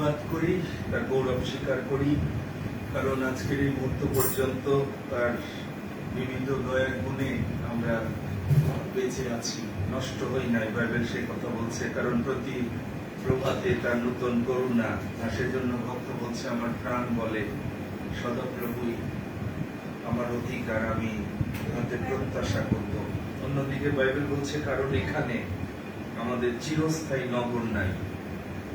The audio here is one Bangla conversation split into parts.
ধন্যবাদ করি, তার গৌরব স্বীকার করি, কারণ আজকের এই মুহূর্ত পর্যন্ত তার বিবিধ দয়ার গুণে আমরা বেঁচে আছি, নষ্ট হই নাই। বাইবেল সেই কথা বলছে, কারণ প্রতি প্রভাতে তার নূতন করুণা, আর সেজন্য ভক্ত বলছে আমার প্রাণ বলে সদাপ্রভুই আমার অধিকার, আমি ইহাতে প্রত্যাশা করব। অন্যদিকে বাইবেল বলছে কারণ এখানে আমাদের চিরস্থায়ী নগর নাই,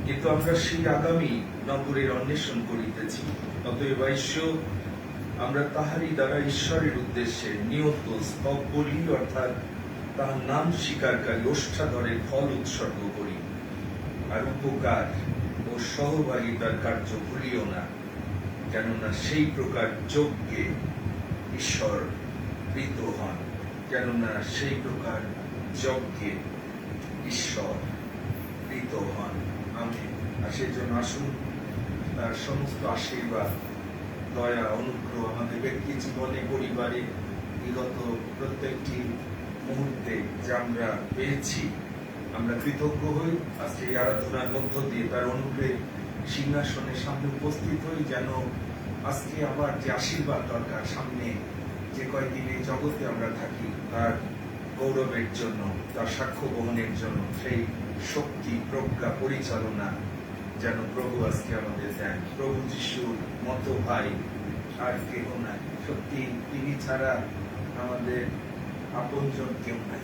কিন্তু আমরা সেই আগামী নগরের অন্বেষণ করিতেছি। অতএব আমরা তাহারই দ্বারা ঈশ্বরের উদ্দেশ্যে নিয়ত স্তব বলি, অর্থাৎ তার নাম স্বীকারকারী ওষ্ঠাধরের ফল উৎসর্গ করি, আর উপকার ও সহভাগিতার কার্য ভুলিও না, কেননা সেই প্রকার যজ্ঞে ঈশ্বর প্রীত হন, কেননা সেই প্রকার যজ্ঞে ঈশ্বর প্রীত হন। আমেন। আর সেজন্য আসুন তার সমস্ত আশীর্বাদ, দয়া, অনুগ্রহ আমাদের ব্যক্তি জীবনে, পরিবারে, বিগত প্রত্যেকটি মুহূর্তে যা আমরা পেয়েছি, আমরা কৃতজ্ঞ হই। আজকে এই আরাধনার মধ্য দিয়ে তার অনুগ্রহে সিংহাসনের সামনে উপস্থিত হই, যেন আজকে আবার যে আশীর্বাদ দরকার, সামনে যে কয়েকদিন এই জগতে আমরা থাকি তার গৌরবের জন্য, তার সাক্ষ্য বহনের জন্য, সেই শক্তি, প্রজ্ঞা, পরিচালনা যেন প্রভু আজকে আমাদের দেন। প্রভু যিশুর মতো ভাই আর কেহ নাই। সত্যি তিনি ছাড়া আমাদের আপনজন কেউ নাই।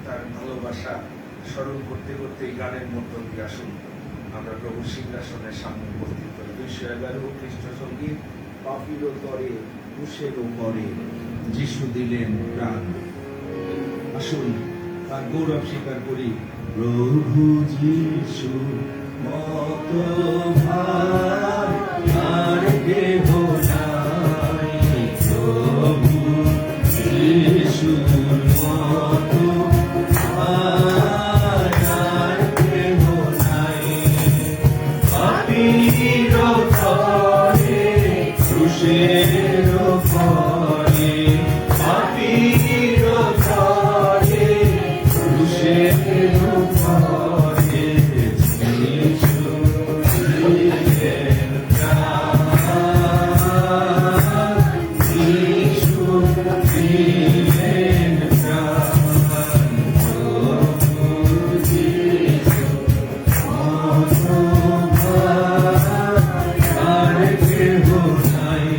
তার ভালোবাসা স্মরণ করতে করতে এই গানের মধ্য দিয়ে আসুন আমরা প্রভু সিংহাসনের সামনে উপস্থিত করি। 211 খ্রিস্ট সঙ্গীত। পাপীরও তরে কুশেরও পরে যিশু দিলেন প্রাণ। আসুন তার গৌরব স্বীকার করি। প্রভু যিশু মতো ভাই আর কেহ নাই, প্রভু যিশুর মতো ভাই আর কেহ নাই। পাপীর তরে ক্রুশের পরে, পাপীর তরে ক্রুশের পরে যিশু দিলেন প্রাণ, যিশু দিলেন প্রাণ। প্রভু যিশু মতো ভাই আর কেহ নাই।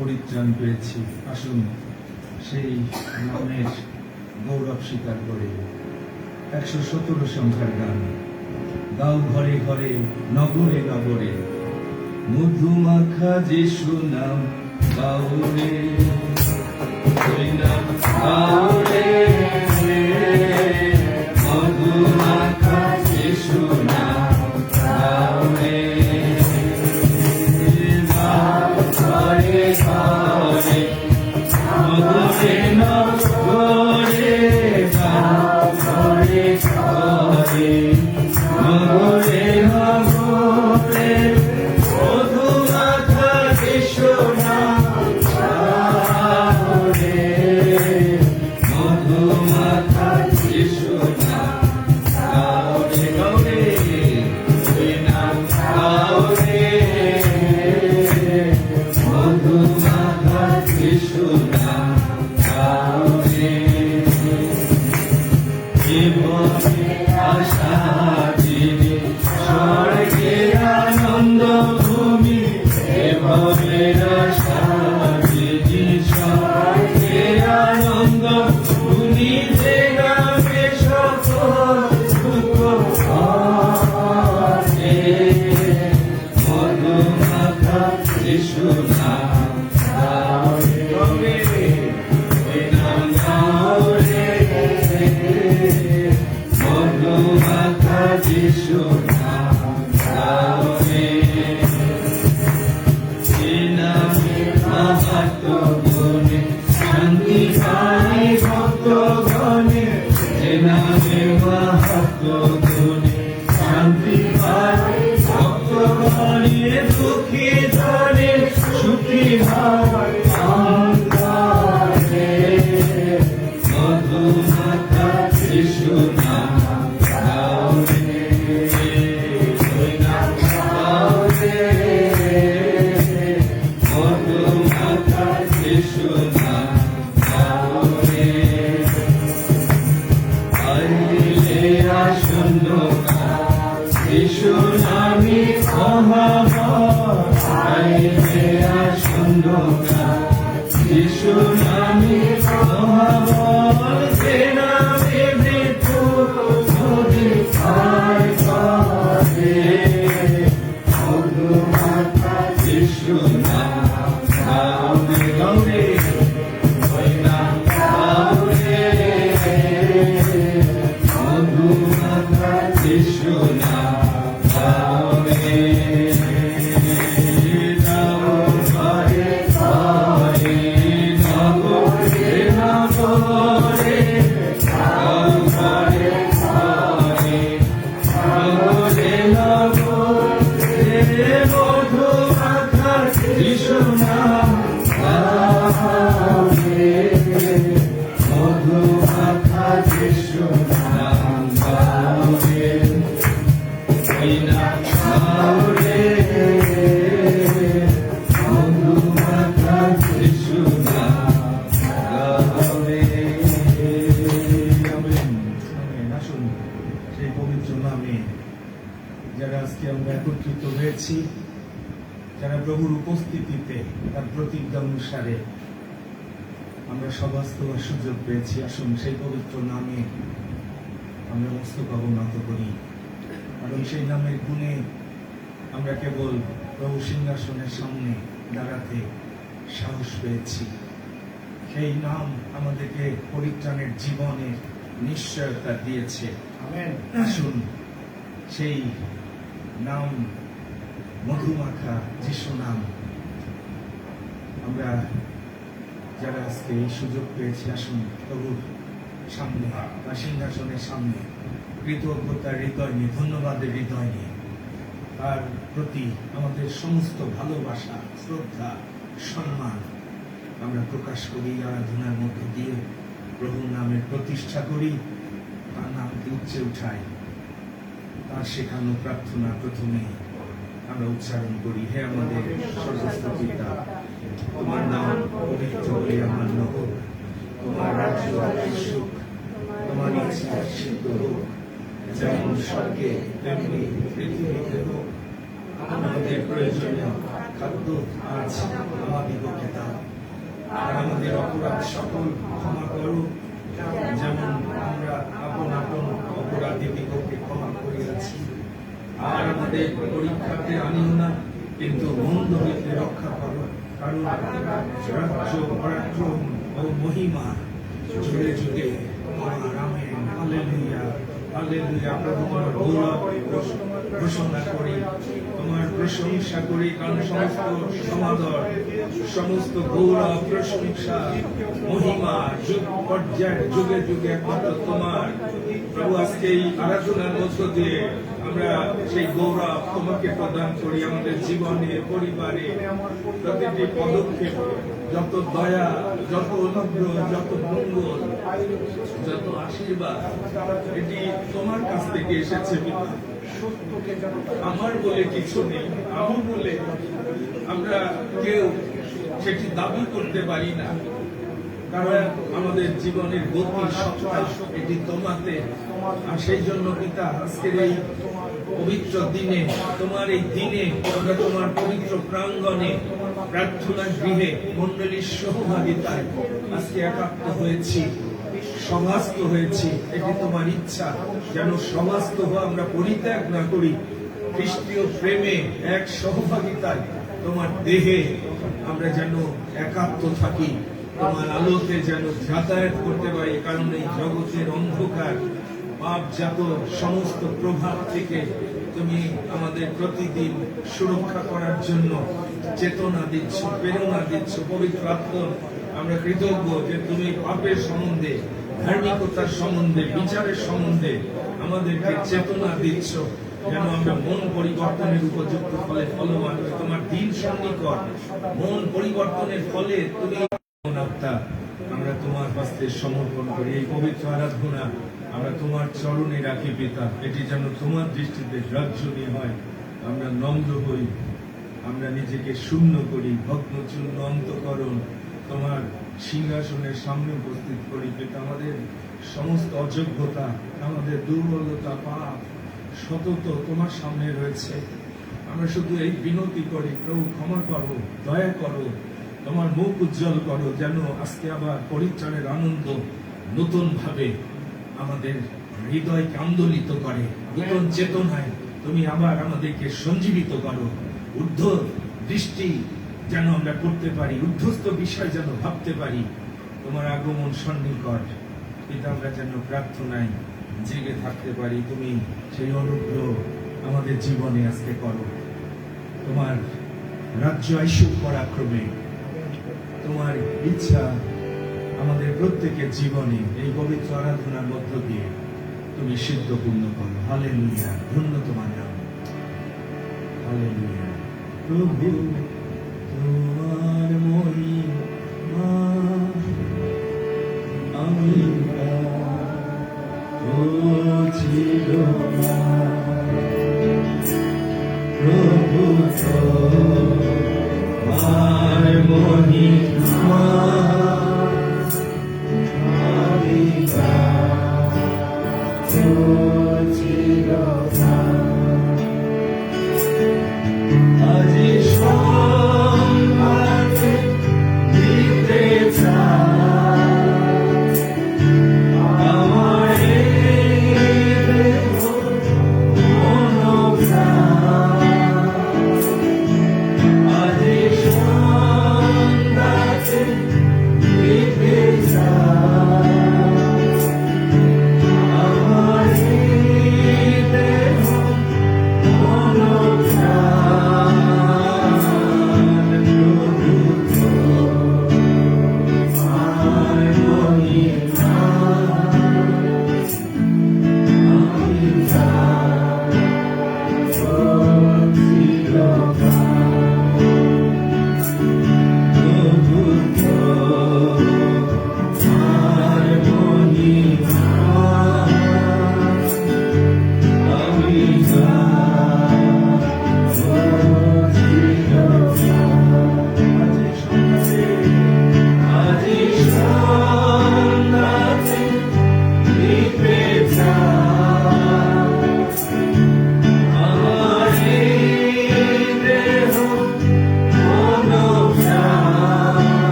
পরিত্রাণ পেয়েছি। আসুন সেই নামের গৌরব স্বীকার করে 117 সংখ্যার গান গাও ঘরে ঘরে নগরে নগরে মধুমাখা যিশু নাম গাও রে, ওই নাম গাও রে, মধুমাখা যিশু নাম গাও রে। গাও ঘরে ঘরে নগরে নগরে, গাও ঘরে ঘরে নগরে নগরে মধুমাখা যিশু নাম গাও রে, মধুমাখা যিশু নাম গাও রে, গাও রে, ওই নাম গাও রে, মধুমাখা যিশু নাম গাও রে। জীবনে আশা দিনে স্বর্গে আনন্দ ভূমি, এভাবে আশা দিনে স্বর্গে আনন্দ ভূমি, যে গাবে সকল দুঃখ হারে, মধুমাখা যিশু নাম গাও রে, ওই নাম গাও রে, মধুমাখা যিশু নাম গাও রে। যে নামে মাহাত্ম গুণে শান্তি পাই ভক্তগণে, যে নামে মাহাত্ম গুণে শান্তি পাই ভক্তগণে, দুঃখী ধরে সুখী হয় অন্তরে, মধুমাখা যিশু নাম গাও রে, ওই নাম গাও রে, মধুমাখা যিশু নাম গাও রে। আইলে আসন্ন কাল যিশু নামে মহাবল, আইলে আসন্ন কাল যিশু নামে মহাবল, যে নামে মৃত্যু অধিকার করে, মধুমাখা যিশু নাম গাও রে, গাও রে, ওই নাম গাও রে, মধুমাখা যিশু নাম গাও রে। গাও ঘরে ঘরে নগরে নগরে, গাও ঘরে ঘরে নগরে নগরে, মধুমাখা যিশু নাম গাও রে, মধুমাখা যিশু নাম গাও রে, ওই নাম গাও রে, মধুমাখা যিশু নাম গাও রে। Amen, amen. আসুন সেই পবিত্র নামে যারা আজকে আমরা একত্রিত হয়েছি, যারা প্রভুর উপস্থিতিতে তার প্রতিজ্ঞা অনুসারে আমরা সভাস্থ হওয়ার সুযোগ পেয়েছি, আসুন সেই পবিত্র নামে আমরা মস্তক অবনত করি। কারণ সেই নামের গুণে আমরা কেবল প্রভু সিংহাসনের সামনে দাঁড়াতে সাহস পেয়েছি। সেই নাম আমাদেরকে পরিত্রাণের জীবনের নিশ্চয়তা দিয়েছে। আমেন। আসুন সেই নাম মধুমাখা যিশু নাম আমরা যারা আজকে এই সুযোগ পেয়েছি, আসুন প্রভুর সামনে বা সিংহাসনের সামনে কৃতজ্ঞতার হৃদয় নিয়ে, ধন্যবাদের হৃদয় নিয়ে তার প্রতি আমাদের সমস্ত ভালোবাসা, শ্রদ্ধা, সম্মান আমরা প্রকাশ করি, আরাধনার মধ্য দিয়ে প্রভুর নামের প্রতিষ্ঠা করি, তার নামকে উচ্চে উঠাই, তার শেখানো প্রার্থনা প্রথমে আমরা উচ্চারণ করি। হে আমাদের সর্বস্ব পিতা, তোমার নাম পবিত্র বলে আমার নহ, তোমার রাজ্য আসুক, তোমার ইচ্ছা সিদ্ধ হোক, যেমন স্বর্গে তেমনি পৃথিবীতে হোক। আমাদের প্রয়োজনীয় খাদ্য আজ আমাদিগকে দাও। আর আমাদের অপরাধ সকল ক্ষমা করো, যেমন আমরা আপন আপন অপরাধীদিগকে ক্ষমা করিয়াছি। আর আমাদের পরীক্ষাতে আনিও না, কিন্তু মন্দ হইতে রক্ষা করো। কারণ রাজ্য, পরাক্রম ও মহিমা যুগে যুগে তোমার। আমেন। Hallelujah, hallelujah. প্রভু তোমার গৌরব ঘোষণা করি, তোমার প্রশংসা করি, কারণ সমস্ত সমাদর, সমস্ত গৌরব, প্রশংসা, মহিমা যুগ পর্যায়ে যুগে যুগে একমাত্র তোমার। প্রভু আজকে এই আরাধনার মধ্য দিয়ে আমরা সেই গৌরব তোমাকে প্রদান করি। আমাদের জীবনে, পরিবারে, প্রতিটি পদক্ষেপ, যত দয়া, যত অনুগ্রহ, যত মঙ্গল, যত আশীর্বাদ, এটি তোমার কাছ থেকে এসেছে পিতা। আমার বলে কিছু নেই, আমি বলে আমরা কেউ সেটি দাবি করতে পারি না, কারণ আমাদের জীবনের গতি, সত্তা এটি তোমাতে। আর সেই জন্য পিতা আজকের এই পবিত্র দিনে, তোমার এই দিনে আমরা তোমার পবিত্র প্রাঙ্গণে, প্রার্থনা গৃহে, মণ্ডলীর সহভাগিতায় আজকে একাত্ম হয়েছি, সমাস্ত হয়েছি। এটি তোমার ইচ্ছা, যেন সমাস্ত আমরা পরিত্যাগ না করি, খ্রিস্টীয় প্রেমে এক সহভাগিতায় তোমার দেহে আমরা যেন একাত্ম থাকি, তোমার আলোতে যেন যাতায়াত করতে পারি। কারণ এই জগতের অন্ধকার, পাপজাত সমস্ত প্রভাব থেকে তুমি আমাদের প্রতিদিন সুরক্ষা করার জন্য চেতনা দিচ্ছ, প্রেরণা দিচ্ছ। পবিত্র আত্মা, আমরা কৃতজ্ঞ যে তুমি পাপের সম্বন্ধে, ধার্মিকতার সম্বন্ধে, বিচারের সম্বন্ধে আমাদেরকে চেতনা দিচ্ছ, যেন আমরা মন পরিবর্তনের উপযুক্ত ফলে ফলবান হই। তোমার দিন সন্নিকট, মন পরিবর্তনের ফলে তুমি আমরা তোমার হস্তে সমর্পণ করি। এই পবিত্র আরাধনা আমরা তোমার চরণে রাখি পিতা, এটি যেন তোমার দৃষ্টিতে গ্রাহ্যনীয় হয়। আমরা নম্র হই, আমরা নিজেকে শূন্য করি, ভগ্ন চূর্ণ অন্তঃকরণ তোমার সিংহাসনের সামনে উপস্থিত করি পিতা। আমাদের সমস্ত অযোগ্যতা, আমাদের দুর্বলতা, পাপ সতত তোমার সামনে রয়েছে। আমরা শুধু এই বিনতি করি, প্রভু ক্ষমা করো, দয়া করো, তোমার মুখ উজ্জ্বল করো, যেন আজকে আবার পরিত্রাণের আনন্দ নতুন ভাবে আমাদের হৃদয়কে আন্দোলিত করে। নতুন চেতনায় তুমি আবার আমাদেরকে সঞ্জীবিত করো। ঊর্ধ্ব দৃষ্টি যেন আমরা করতে পারি, ঊর্ধ্বস্থ বিষয় যেন ভাবতে পারি। তোমার আগমন সন্নিকট পিতা, আমরা যেন প্রার্থনায় জেগে থাকতে পারি। তুমি সেই অনুগ্রহ আমাদের জীবনে আজকে করো। তোমার রাজ্য আইসুক পরাক্রমে, তোমার ইচ্ছা আমাদের প্রত্যেকের জীবনে এই পবিত্র আরাধনার মধ্য দিয়ে তুমি সিদ্ধপূর্ণ করো। হালেলুয়া, ধন্য তোমার নাম। হালেলুয়া। প্রভু তোমার মহিমা আমি ছিল না, প্রভু তোমার মহিমা আমি ছিল না। আজি সম্মান দিতে চাই আমার আজি সন্ধ্যাতে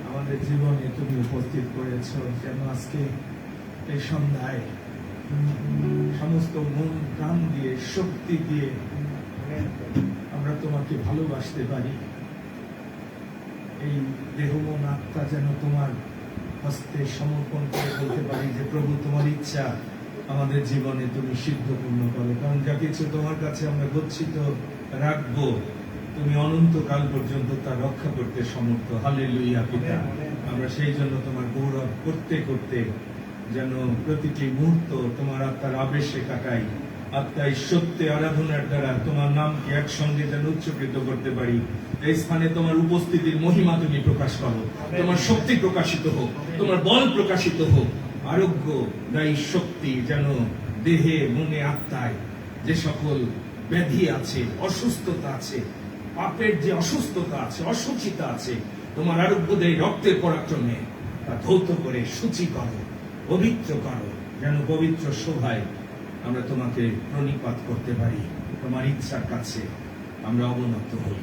আমাদের জীবনে তুমি উপস্থিত করেছ, যেন আজকে এই সন্ধ্যায় সমস্ত মন প্রাণ দিয়ে শক্তি দিয়ে আমরা তোমাকে ভালোবাসতে পারি। এই দেহ মন আত্মা যেন তোমার হস্তে সমর্পণ করে বলতে পারি যে প্রভু, তোমার ইচ্ছা আমাদের জীবনে তুমি সিদ্ধপূর্ণ করো, কারণ যা কিছু তোমার কাছে আমরা গচ্ছিত রাখবো তুমি অনন্তকাল পর্যন্ত তা রক্ষা করতে সমর্থ। হালেলুয়া পিতা, আমরা সেই জন্য তোমার গৌরব করতে করতে যেন প্রতিটি মুহূর্ত তোমার আত্মার আবেশে কাটাই, আত্মায় সত্যে আরাধনার দ্বারা তোমার নামকে একসঙ্গে যেন উচ্চকৃত করতে পারি। এই স্থানে তোমার উপস্থিতির মহিমা তুমি প্রকাশ করো, তোমার শক্তি প্রকাশিত হোক, তোমার বল প্রকাশিত হোক, আরোগ্য দায়ী শক্তি যেন দেহে মনে আত্মায় যে সকল ব্যাধি আছে, অসুস্থতা আছে, পাপের যে অসুস্থতা আছে, অসুচিতা আছে, তোমার আরোগ্য দেয় রক্তের পরাক্রমে তা ধৌত করে সূচি করো, পবিত্র করো, যেন পবিত্র শোভায় আমরা তোমাকে প্রণিপাত করতে পারি। তোমার ইচ্ছার কাছে আমরা অবনত হই,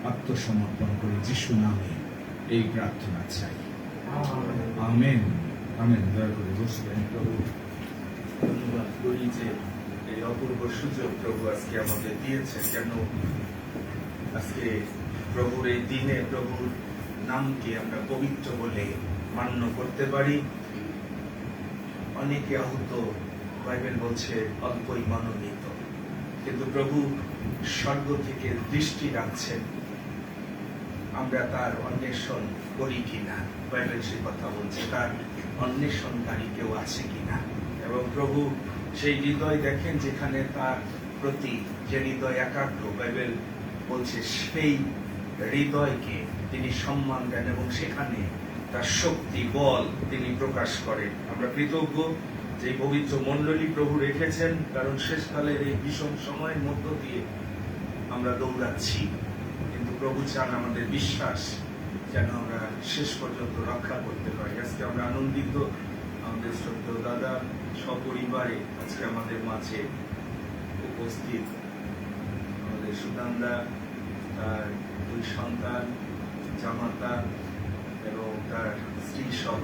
আত্মসমর্পণ করি যিশু নামে এই প্রার্থনা চাই, আমেন। আমেন। দয়া করে বসবেন। প্রভু, ধন্যবাদ করি যে এই অপূর্ব সুযোগ প্রভু আজকে আমাদের দিয়েছেন, কেন আজকে প্রভুর এই দিনে প্রভুর নামকে আমরা পবিত্র বলে মান্য করতে পারি। অনেকে আহত, বাইবেল বলছে অল্পই মনোনীত, কিন্তু প্রভু স্বর্গ থেকে দৃষ্টি রাখছেন আমরা তার অন্বেষণ করি কিনা। বাইবেল সে কথা বলছে, তার অন্বেষণকারী কেউ আছে কিনা। এবং প্রভু সেই হৃদয় দেখেন যেখানে তার প্রতি যে হৃদয় একাগ্র, বাইবেল বলছে সেই হৃদয়কে তিনি সম্মান দেন এবং সেখানে তার শক্তি বল তিনি প্রকাশ করেন। আমরা কৃতজ্ঞ যে পবিত্র মণ্ডলী প্রভু রেখেছেন, কারণ শেষকালের এই ভীষণ সময়ের মধ্য দিয়ে আমরা দৌড়াচ্ছি, কিন্তু প্রভু চান আমাদের বিশ্বাস যেন আমরা শেষ পর্যন্ত রক্ষা করতে পারি। আজকে আমরা আনন্দিত, আমাদের শ্রদ্ধেয় দাদা সপরিবারে আজকে আমাদের মাঝে উপস্থিত। আমাদের সুদানদা, তার দুই সন্তান, জামাতা এবং তার স্ত্রী সহ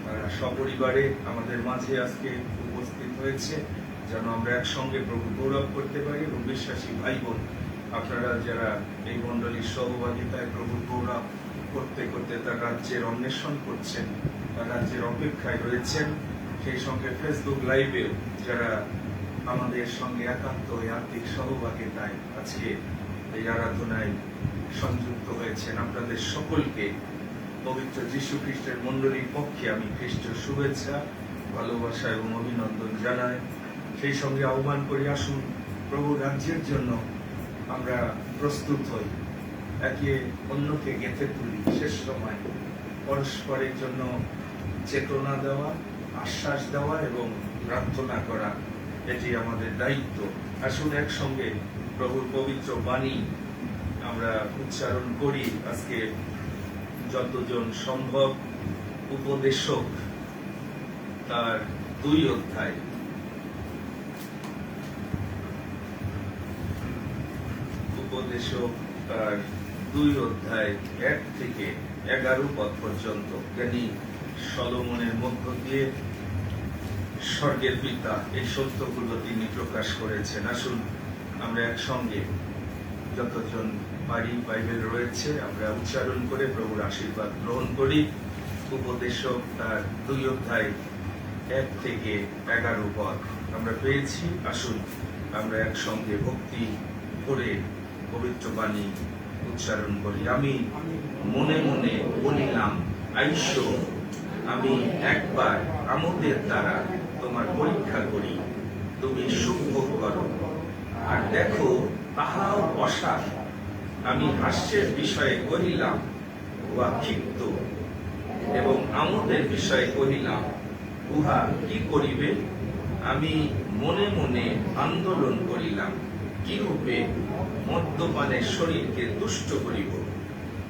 তারা সপরিবারে আমাদের মাঝে আজকে উপস্থিত হয়েছে, যেন আমরা একসঙ্গে প্রভু গৌরব করতে পারি। এবং বিশ্বাসী ভাই বোন, আপনারা যারা এই মণ্ডলীর সহভাগিতায় প্রভু গৌরব করতে করতে তার রাজ্যের অন্বেষণ করছেন, তার রাজ্যের অপেক্ষায় রয়েছেন, সেই সঙ্গে ফেসবুক লাইভেও যারা আমাদের সঙ্গে একান্ত আর্থিক সহভাগিতায় আজকে এই আরাধনায় সংযুক্ত হয়েছেন, আপনাদের সকলকে পবিত্র যীশু খ্রিস্টের মণ্ডলীর পক্ষে আমি খ্রিস্টের শুভেচ্ছা, ভালোবাসা এবং অভিনন্দন জানাই। সেই সঙ্গে আহ্বান করি, আসুন প্রভু রাজ্যের জন্য আমরা প্রস্তুত হই, একে অন্যকে গেঁথে তুলি। শেষ সময় পরস্পরের জন্য চেতনা দেওয়া, আশ্বাস দেওয়া এবং প্রার্থনা করা, এটি আমাদের দায়িত্ব। আসুন একসঙ্গে প্রভুর পবিত্র বাণী আমরা উচ্চারণ করি। আজকে যতজন সম্ভব উপদেশক তার 2 অধ্যায়, উপদেশক তার 2 অধ্যায় 1 থেকে 11 পদ পর্যন্ত জ্ঞানী সলোমনের মধ্য দিয়ে স্বর্গের পিতা এই সত্যগুলো তিনি প্রকাশ করেছেন। আসুন আমরা একসঙ্গে যতজন পারি, বাইবেল রয়েছে, আমরা উচ্চারণ করে প্রভুর আশীর্বাদ গ্রহণ করি। উপদেশক তার 2 অধ্যায় 1 থেকে 11 পদ আমরা পেয়েছি। আসুন আমরা একসঙ্গে ভক্তি করে পবিত্র বাণী উচ্চারণ করি। আমি মনে মনে বলিলাম, আইসো, আমি একবার আমাদের দ্বারা তোমার পরীক্ষা করি, তুমি সুখ ভোগ করো, আর দেখো তাহাও অসার। আমি হাস্যের বিষয়ে কহিলাম, উহা ক্ষিপ্ত, এবং আমোদের বিষয়ে কহিলাম, উহা কি করিবে। আমি মনে মনে আন্দোলন করিলাম, কি রূপে মদ্যপানের শরীরকে তুষ্ট করিব।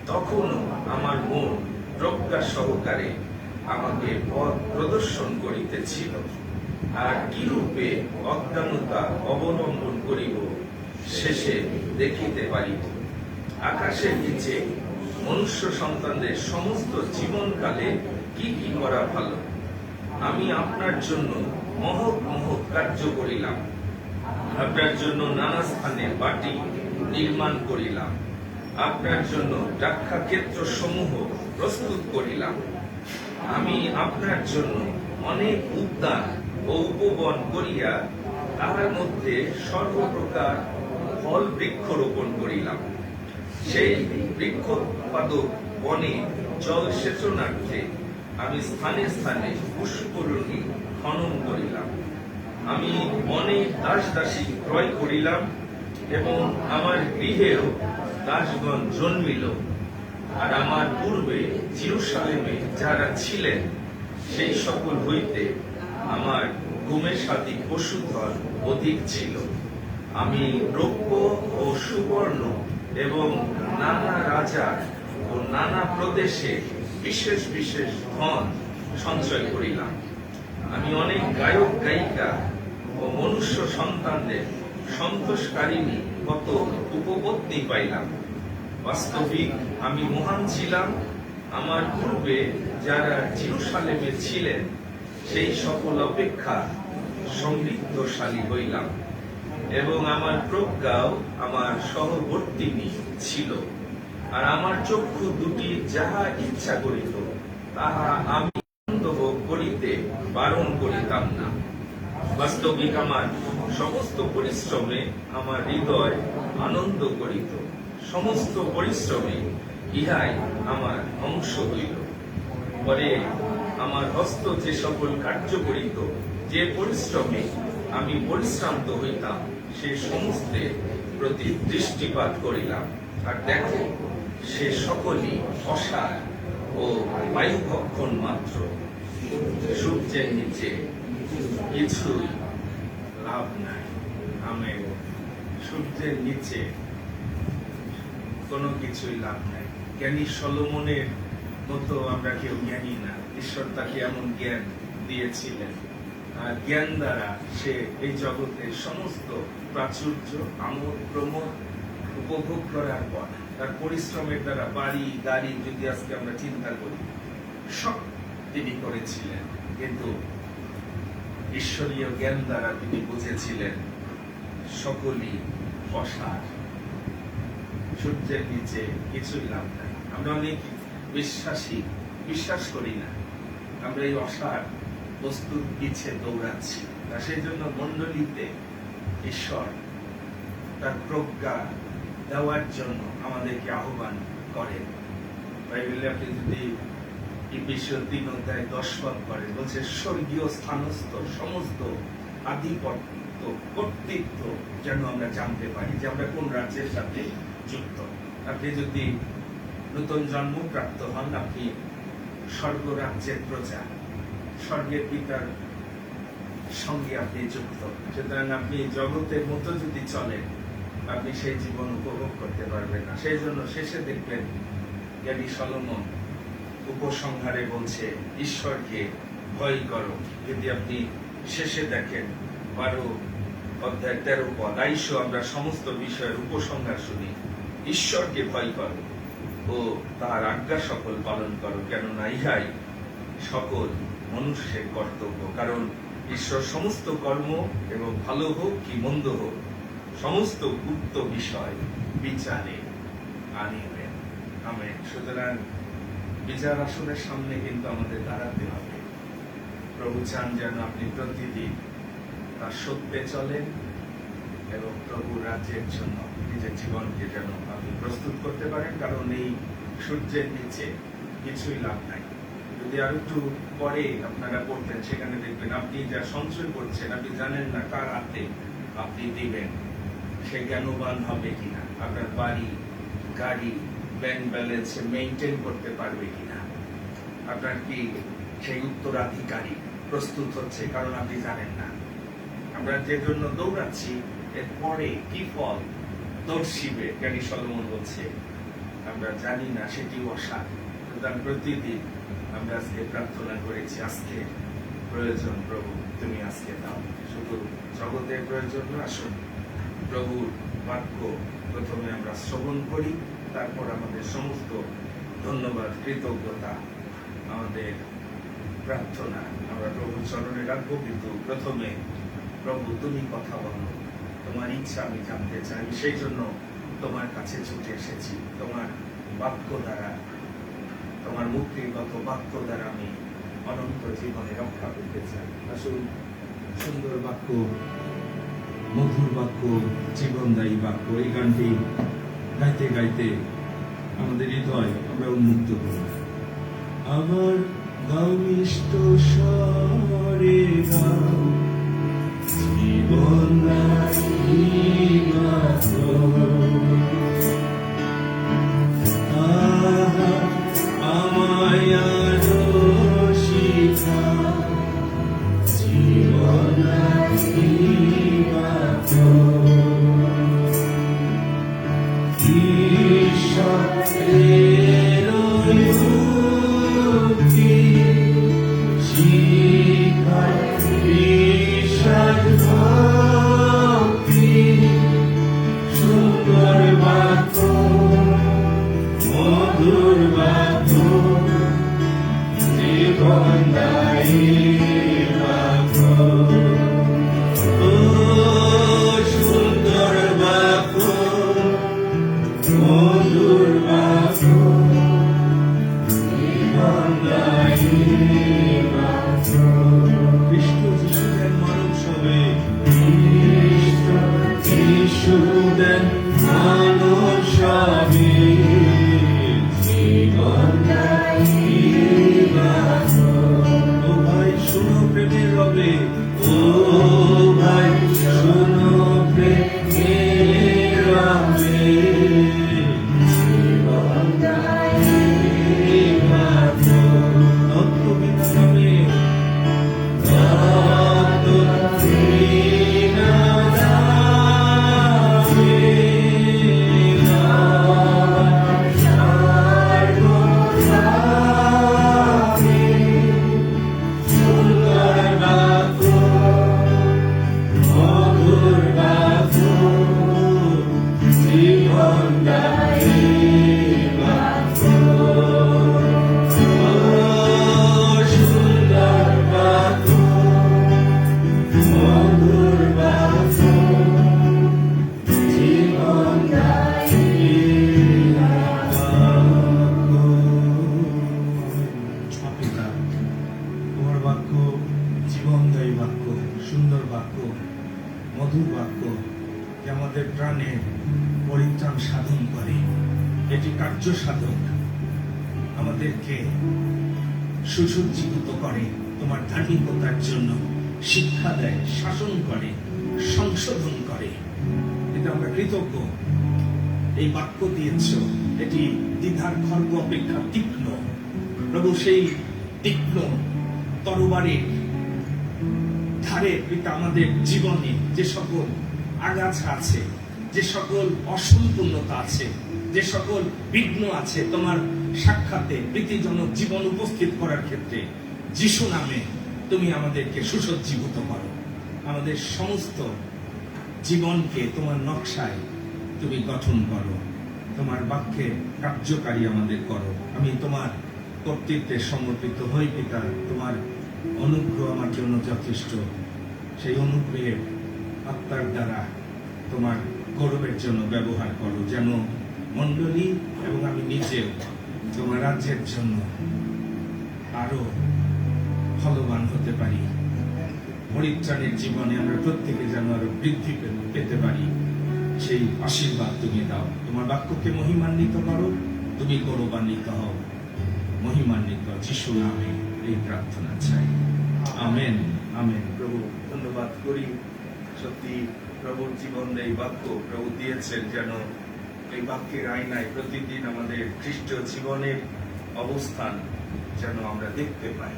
তখনও আমার মন প্রজ্ঞা সহকারে আমাকে পথ প্রদর্শন করিতেছিল, আর কি রূপে অজ্ঞানতা অবলম্বন করিব শেষে দেখিতে পারিব। আকাশের নিচে মনুষ্য সন্তানদের সমস্ত জীবনকালে কি কি করা ভালো। আমি আপনার জন্য মহৎ মহৎ কার্য করিলাম, আপনার জন্য নানা স্থানে বাটি নির্মাণ করিলাম, আপনার জন্য দ্রাক্ষাক্ষেত্র সমূহ প্রস্তুত করিলাম। আমি আপনার জন্য অনেক উদ্যান ও উপবন করিয়া তাহার মধ্যে সর্বপ্রকার ফল বৃক্ষ রোপণ করিলাম। সেই বৃক্ষোৎপাদক বনে জল সেচনার্থে আমি স্থানে স্থানে পুষ্করিণী খনন করিলাম। আমি অনেক দাস দাসী ক্রয় করিলাম এবং আমার গৃহেও দাসগণ জন্মিল। আর আমার পূর্বে জেরুসালেমে যারা ছিলেন সেই সকল হইতে আমার গুমেশাদি পশুধন অধিক ছিল। আমি রৌপ্য ও সুবর্ণ এবং নানা রাজা ও নানা প্রদেশে বিশেষ বিশেষ ধন সঞ্চয় করিলাম। আমি অনেক গায়ক গায়িকা ও মনুষ্য সন্তানদের সন্তোষকারিণী কত উপপত্নী পাইলাম। বাস্তবিক আমি মহান ছিলাম। আমার পূর্বে যারা জেরুসালেমে ছিলেন সেই সকল অপেক্ষা সমৃদ্ধশালী হইলাম এবং আমার প্রজ্ঞাও আমার সহবর্তিনী ছিল। আর আমার চক্ষু দুটি যাহা ইচ্ছা করিত তাহা আমি আনন্দ ভোগ করিতে বারণ করিতাম না। বাস্তবিক আমার সমস্ত পরিশ্রমে আমার হৃদয় আনন্দ করিত। সমস্ত পরিশ্রমে ইহাই আমার অংশ হইল। পরে আমার হস্ত যে সকল কার্য করিত, যে পরিশ্রমে আমি পরিশ্রান্ত হইতাম, সে সমস্তের প্রতি দৃষ্টিপাত করিলাম। আর দেখো, সে সকলই অসার ও বায়ুভক্ষণ মাত্র। সূর্যের নিচে কিছুই লাভ নাই। আমি সূর্যের নিচে কোনো কিছুই লাভ নাই। জ্ঞানী সলোমনের মতো আমরা কেউ জ্ঞানী না। ঈশ্বর তাকে এমন জ্ঞান দিয়েছিলেন, আর জ্ঞান দ্বারা সে এই জগতের সমস্ত প্রাচুর্য আমোদ প্রমোদ উপভোগ করার পর তার পরিশ্রমের দ্বারা বাড়ি গাড়ি যদি আজকে আমরা চিন্তা করি, সব তিনি করেছিলেন। কিন্তু ঈশ্বরীয় জ্ঞান দ্বারা তিনি বুঝেছিলেন সকলই অসার। সূর্যের নিচে কিছুই লাভ নাই। আমরা অনেক বিশ্বাস করি না, আমরা এই অসার বস্তুর পিছে দৌড়াচ্ছি। আর সেই জন্য মণ্ডলীতে ঈশ্বর তার প্রজ্ঞা দেওয়ার জন্য আমাদেরকে আহ্বান করেন। বাইবেলে আপনি যদি এফেসীয় 3 অধ্যায় 10 পদ পড়েন, বলছে স্বর্গীয় স্থানস্থ সমস্ত আধিপত্য কর্তৃত্ব যেন আমরা জানতে পারি যে আমরা কোন রাজ্যের সাথে যুক্ত। আপনি যদি নতুন জন্ম প্রাপ্ত হন, আপনি স্বর্গ রাজ্যের প্রজা, স্বর্গের পিতার সঙ্গে আপনি যুক্ত। সুতরাং আপনি জগতের মতো যদি চলেন, আপনি সেই জীবন উপভোগ করতে পারবেন না। সেই জন্য শেষে দেখবেন জ্ঞানী সলোমন উপসংহারে বলছে ঈশ্বরকে ভয় করো। যদি আপনি শেষে দেখেন 12 অধ্যায় 13 পদ, আইসো আমরা সমস্ত বিষয়ের উপসংহার শুনি। ঈশ্বরকে ভয় করো ও তার আজ্ঞা সকল পালন করো, কেননা ইহাই সকল মনুষ্যের কর্তব্য। কারণ ঈশ্বর সমস্ত কর্ম এবং ভালো হোক কি মন্দ হোক, সমস্ত গুপ্ত বিষয় বিচারে আনিবেন। আমেন। সুতরাং বিচার আসনের সামনে কিন্তু আমাদের দাঁড়াতে হবে। প্রভু চান যেন আপনি প্রতিদিন তার সত্যে চলেন এবং প্রভুর রাজ্যের জন্য নিজের জীবনকে যেন আপনি প্রস্তুত করতে পারেন। কারণ এই সূর্যের নিচে কিছুই লাভ নাই। যদি আর একটু পরে আপনারা পড়তেন, সেখানে দেখবেন আপনি যা সঞ্চয় করছেন আপনি জানেন না কার হাতে আপনি দিবেন, সে জ্ঞানবান হবে কিনা, আপনার বাড়ি গাড়ি ব্যাংক ব্যালেন্স মেইনটেইন করতে পারবে কিনা, আপনার কি সেই উত্তরাধিকারী প্রস্তুত হচ্ছে, কারণ আপনি জানেন না। আমরা যে জন্য দৌড়াচ্ছি এর পরে কি ফল দর্শিবে, জ্ঞানী সলোমন বলছে আমরা জানি না, সেটি অসার। সুতরাং প্রতিদিন আমরা আজকে প্রার্থনা করেছি, আজকে প্রয়োজন প্রভু তুমি আজকে দাও। শুধু জগতের প্রয়োজন না, আসুন প্রভুর বাক্য প্রথমে আমরা শ্রবণ করি, তারপর আমাদের সমস্ত ধন্যবাদ, কৃতজ্ঞতা, আমাদের প্রার্থনা আমরা প্রভুর চরণে রাখবো। কিন্তু প্রথমে প্রভু তুমি কথা বলো, তোমার ইচ্ছা আমি জানতে চাই, সেই জন্য তোমার কাছে ছুটে এসেছি। তোমার বাক্য দ্বারা, তোমার মুক্তিগত বাক্য দ্বারা আমি অনন্ত জীবনে রক্ষা পেতে চাই। আসুন, সুন্দর বাক্য, মধুর বাক্য, জীবনদায়ী বাক্য, এই গানটি গাইতে গাইতে আমাদের হৃদয় আমরা উন্মুক্ত করি। আমার গাও মিষ্ট স্বরে গাও, জীবনদায়ী বাক্য। আহা, আমায় আরো শিখাও, জীবনদায়ী বাক্য। ঈশ্বরের যুক্তি শিখায় বিশ্বাস ভক্তি, সুন্দর বাক্য, মধুর বাক্য, জীবনদায়ী বাক্য। ও সুন্দর বাক্য, মধুর বাক্য, জীবনদায়ী বাক্য। খ্রিস্ট যিশু দেন মানব সবে, খ্রিস্ট যিশু দেন মানব সবে, জীবনদায়ী বাক্য। ও ভাই শোনো প্রেমের রবে, ও ভাই শোনো প্রেমের রবে, জীবনদায়ী বাক্য। রক্ত বিনা নামে, রক্ত বিনা নামে, সর্বদাই সুন্দর বাক্য, মধুর বাক্য, জীবনদায়ী বাক্য। ও সুন্দর বাক্য, মধুর বাক্য, জীবনদায়ী বাক্য। পিতা, তোমার বাক্য জীবনদায়ী বাক্য, সুন্দর বাক্য, মধুর বাক্য, যে আমাদের প্রাণে পরিত্রাণ সাধন করে। এটি কার্য সাধক, আমাদেরকে সুসজ্জিত করে, তোমার ধার্মিকতার জন্য শিক্ষা দেয়, শাসন করে, সংশোধন করে। কিন্তু আমরা কৃতজ্ঞ, এই বাক্য দিয়েছ, এটি দ্বিধার খড়গ অপেক্ষা তীক্ষ্ণ। প্রভু, সেই তীক্ষ্ণ তরবারির ধারে পিতা আমাদের জীবনে যে সকল আগাছা আছে, যে সকল অসম্পূর্ণতা আছে, যে সকল বিঘ্ন আছে, তোমার সাক্ষাতে প্রীতিজনক জীবন উপস্থিত করার ক্ষেত্রে যিশু নামে তুমি আমাদেরকে সুসজ্জীভূত করো। আমাদের সমস্ত জীবনকে তোমার নকশায় তুমি গঠন করো, তোমার বাক্যে কার্যকারী আমাদের করো। আমি তোমার কর্তৃত্বে সমর্পিত হই পিতা, তোমার অনুগ্রহ আমার জন্য যথেষ্ট। সেই অনুগ্রহের আত্মার দ্বারা তোমার গৌরবের জন্য ব্যবহার করো, যেন মণ্ডলী এবং আমি নিজেও তোমার রাজ্যের জন্য আরো ফলবান হতে পারি। পরিত্রাণের জীবনে আমরা প্রত্যেকে যেন আরো বৃদ্ধি পেতে পারি, সেই আশীর্বাদ তুমি দাও। তোমার বাক্যকে মহিমান্বিত করো, তুমি গৌরবান্বিত হও, মহিমান্বিত যিশু নামে এই প্রার্থনা চাই, আমেন, আমেন। প্রভু ধন্যবাদ করি, সত্যি প্রভুর জীবন এই বাক্য প্রভু দিয়েছেন, যেন এই বাক্যের আয়নায় প্রতিদিন আমাদের খ্রিস্ট জীবনের অবস্থান যেন আমরা দেখতে পাই।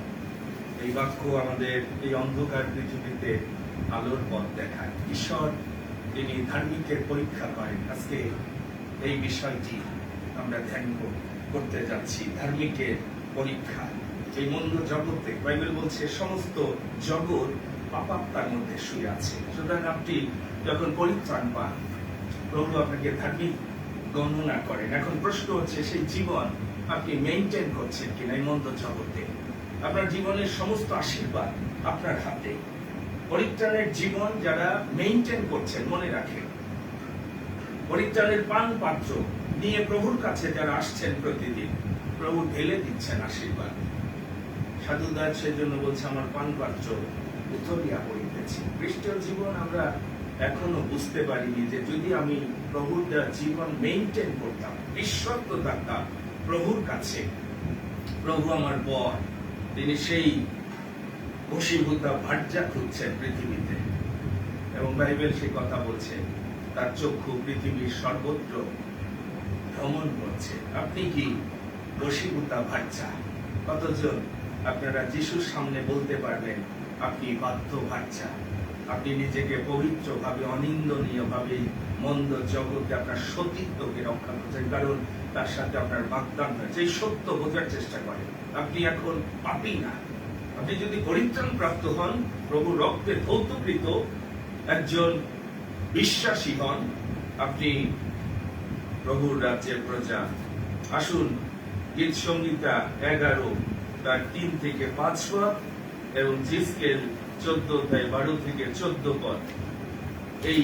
এই বাক্য আমাদের এই অন্ধকার পৃথিবীতে আলোর পথ দেখায়। ঈশ্বর তিনি ধার্মিকের পরীক্ষা করেন। আজকে এই বিষয়টি আমরা ধ্যান করতে যাচ্ছি, ধার্মিকের পরীক্ষা। এই মন্দ জগতে বাইবেল বলছে সমস্ত জগৎ পাপাত্মার মধ্যে শুয়ে আছে। সুতরাং আপনি যখন পরিত্রাণ পান, প্রভু আপনাকে ধার্মিক গণনা করেন। এখন প্রশ্ন হচ্ছে, সেই জীবন আপনি মেনটেন করছেন কিনা এই মন্দ জগতে। আপনার জীবনের সমস্ত আশীর্বাদ আপনার হাতে। পরিত্রাণের জীবন যারা মেনটেন করছেন, মনে রাখেন, পরিত্রাণের পান পাত্র নিয়ে প্রভুর কাছে যারা আসছেন প্রতিদিন, প্রভু ঢেলে দিচ্ছেন আশীর্বাদ। সাধুদাস সেজন্য বলছে, আমার পান পাত্র উথলিয়া পড়িতেছি। খ্রিস্টীয় জীবন আমরা এখনো বুঝতে পারিনি যে যদি আমি প্রভুর দেওয়া জীবন মেনটেন করতাম, বিশ্বস্ত থাকতাম প্রভুর কাছে, প্রভু আমার বর, তিনি সেই বশীভূতা ভার্যা খুঁজছেন পৃথিবীতে। এবং বাইবেল সেই কথা বলছে, তার চক্ষু পৃথিবীর সর্বত্র ভ্রমণ করছে। আপনি কি বশীভূতা ভার্যা? কতজন আপনারা যিশুর সামনে বলতে পারবেন আপনি বাধ্য ভার্যা? আপনি নিজেকে পবিত্রভাবে, অনিন্দনীয়ভাবে মন্দ জগতে আপনার সতীত্বকে রক্ষা করছেন, কারণ তার সাথে আপনার বাগদান হয়েছে। এই সত্য বোঝার চেষ্টা করেন, আপনি এখন পাপী না। আপনি যদি পরিত্রাণ প্রাপ্ত হন, প্রভু রক্তে ধৌতকৃত একজন বিশ্বাসী হন, আপনি প্রভুর রাজ্যের প্রজা। আসুন গীত সংহিতা 11 তার 3 থেকে 5 পদ এবং জিসকেল 14:12 থেকে 14 পদ এই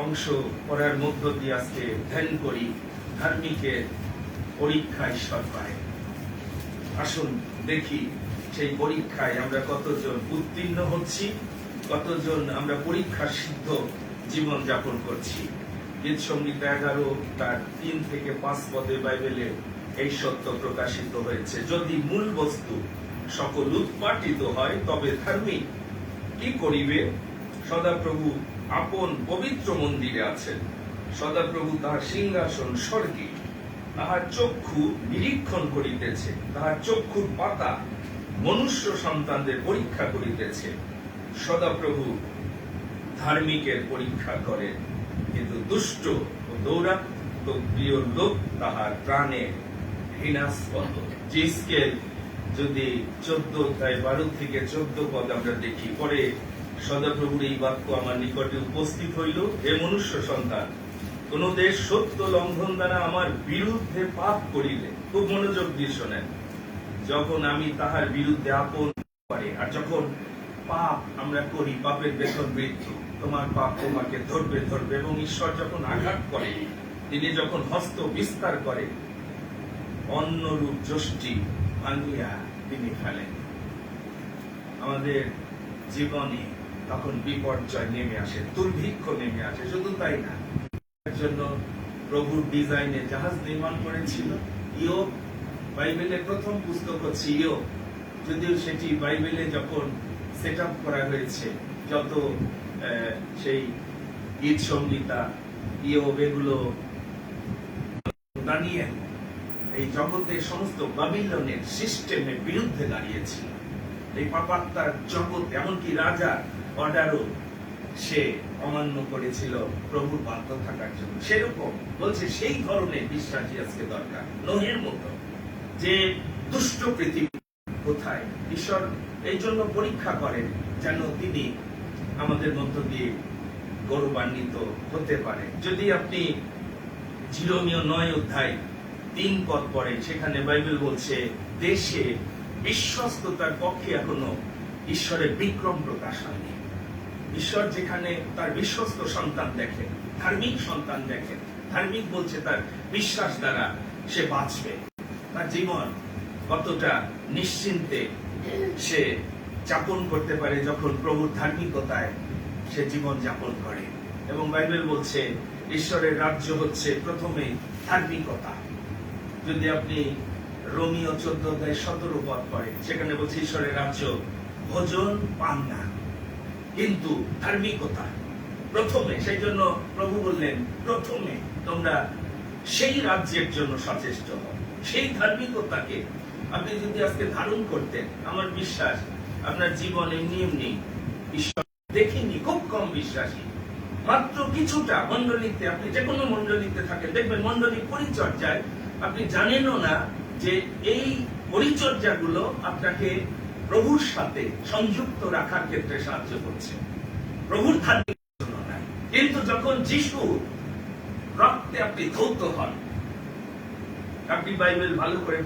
অংশ পড়ার মধ্য দিয়ে আজকে ধ্যান করি। ধার্মিকের পরীক্ষা ঈশ্বর পায়। আসুন দেখি সেই পরীক্ষায় আমরা কতজন উত্তীর্ণ হচ্ছি, কতজন আমরা পরীক্ষা সিদ্ধ জীবন যাপন করছি। গীত সংহিতা 11 তার 3 থেকে 5 পদে বাইবেলে এই সত্য প্রকাশিত হয়েছে, যদি মূল বস্তু সকল উৎপাটিত হয় তবে ধার্মিক কি করিবে? সদাপ্রভু আপন পবিত্র মন্দিরে আছেন, সদাপ্রভু তাহার সিংহাসন স্বর্গে, তাহার চক্ষু নিরীক্ষণ করিতেছে, তাহার চক্ষুর পাতা মনুষ্য সন্তানদের পরীক্ষা করিতেছে। সদাপ্রভু ধার্মিকের পরীক্ষা করেন, কিন্তু দুষ্ট ও দৌরাত্মক প্রিয় লোক তাহার প্রাণে ঘৃণাস্পদ। জিসকেল যদি 14:12 থেকে 14 পদ আমরা দেখি, পরে সদাপ্রভুর এই বাক্য আমার নিকটে উপস্থিত হইল, হে মনুষ্য সন্তান, কোন দেশ সত্য লঙ্ঘন দ্বারা আমার বিরুদ্ধে পাপ করিলে, খুব মনোযোগ দিয়ে শোনেন, যখন আমি তাহার বিরুদ্ধে আপন করে, আর যখন পাপ আমরা করি, পাপের বেতন মৃত্যু, তোমার পাপ তোমাকে ধরবে ধরবে। এবং ঈশ্বর যখন আঘাত করে, তিনি যখন হস্ত বিস্তার করে, অন্যরূপ যষ্টি ভাঙিয়া তিনি ফেলেন। আমাদের জীবনে তখন বিপর্যয় নেমে আসে, দুর্ভিক্ষ নেমে আসে। শুধু তাই না, এর জন্য প্রভুর ডিজাইনে জাহাজ নির্মাণ করেছিল ইয়োব। বাইবেলের প্রথম পুস্তক হচ্ছে ইয়োব, যদিও সেটি বাইবেলে যখন সেট আপ করা হয়েছে, যত সেই গীত সংহিতা, ইয়োব, এগুলো দানিয়েল এই জগতের সমস্ত বাবিলনের সিস্টেমের বিরুদ্ধে দাঁড়িয়েছিল। এই পাপাত্মার জগৎ, এমনকি রাজার অর্ডারও সে অমান্য করেছিল প্রভুর বাধ্য থাকার জন্য। সেরকম বলছে, সেই ধরনের বিশ্বাসী আজকে দরকার, নোহের মতো, যে দুষ্ট পৃথিবী কোথায়। ঈশ্বর এই জন্য পরীক্ষা করেন, যেন তিনি আমাদের মধ্য দিয়ে গৌরবান্বিত হতে পারে। যদি আপনি জিরোমীয় 9:3 পদ পড়েন, সেখানে বাইবেল বলছে, দেশে বিশ্বস্ততার পক্ষে এখনো ঈশ্বরের বিক্রম প্রকাশ হয়নি। ঈশ্বর যেখানে তার বিশ্বস্ত সন্তান দেখেন, ধার্মিক সন্তান দেখেন, ধার্মিক বলছে তার বিশ্বাস দ্বারা সে বাঁচবে, তার জীবন কতটা নিশ্চিন্তে সে যাপন করতে পারে যখন প্রভুর ধার্মিকতায় সে জীবন যাপন করে। এবং বাইবেল বলছে ঈশ্বরের রাজ্য হচ্ছে প্রথমে ধার্মিকতা। যদি আপনি রোমিও 14:17 পদ পড়েন, সেখানে বলছে ঈশ্বরের রাজ্য ভোজন পান না, কিন্তু ধার্মিকতা প্রথমে। সেই জন্য প্রভু বললেন, প্রথমে তোমরা সেই রাজ্যের জন্য সচেষ্ট হও, সেই ধার্মিকতাকে আপনি যদি আজকে ধারণ করতেন, আমার বিশ্বাস আপনার জীবন এমনি এমনি ঈশ্বর দেখিনি। খুব কম বিশ্বাসী, মাত্র কিছুটা মণ্ডলীতে, আপনি যে কোনো মণ্ডলীতে থাকেন, দেখবেন মণ্ডলী পরিচর্যায় আপনি জানেনও না যে এই পরিচর্যাগুলো আপনাকে প্রভুর সাথে সংযুক্ত রাখার ক্ষেত্রে সাহায্য করছে, প্রভুর ধার্মিক জন্য না। কিন্তু যখন যিশু রক্তে আপনি ধৌত হন, আপনি বাইবেল ভালো করে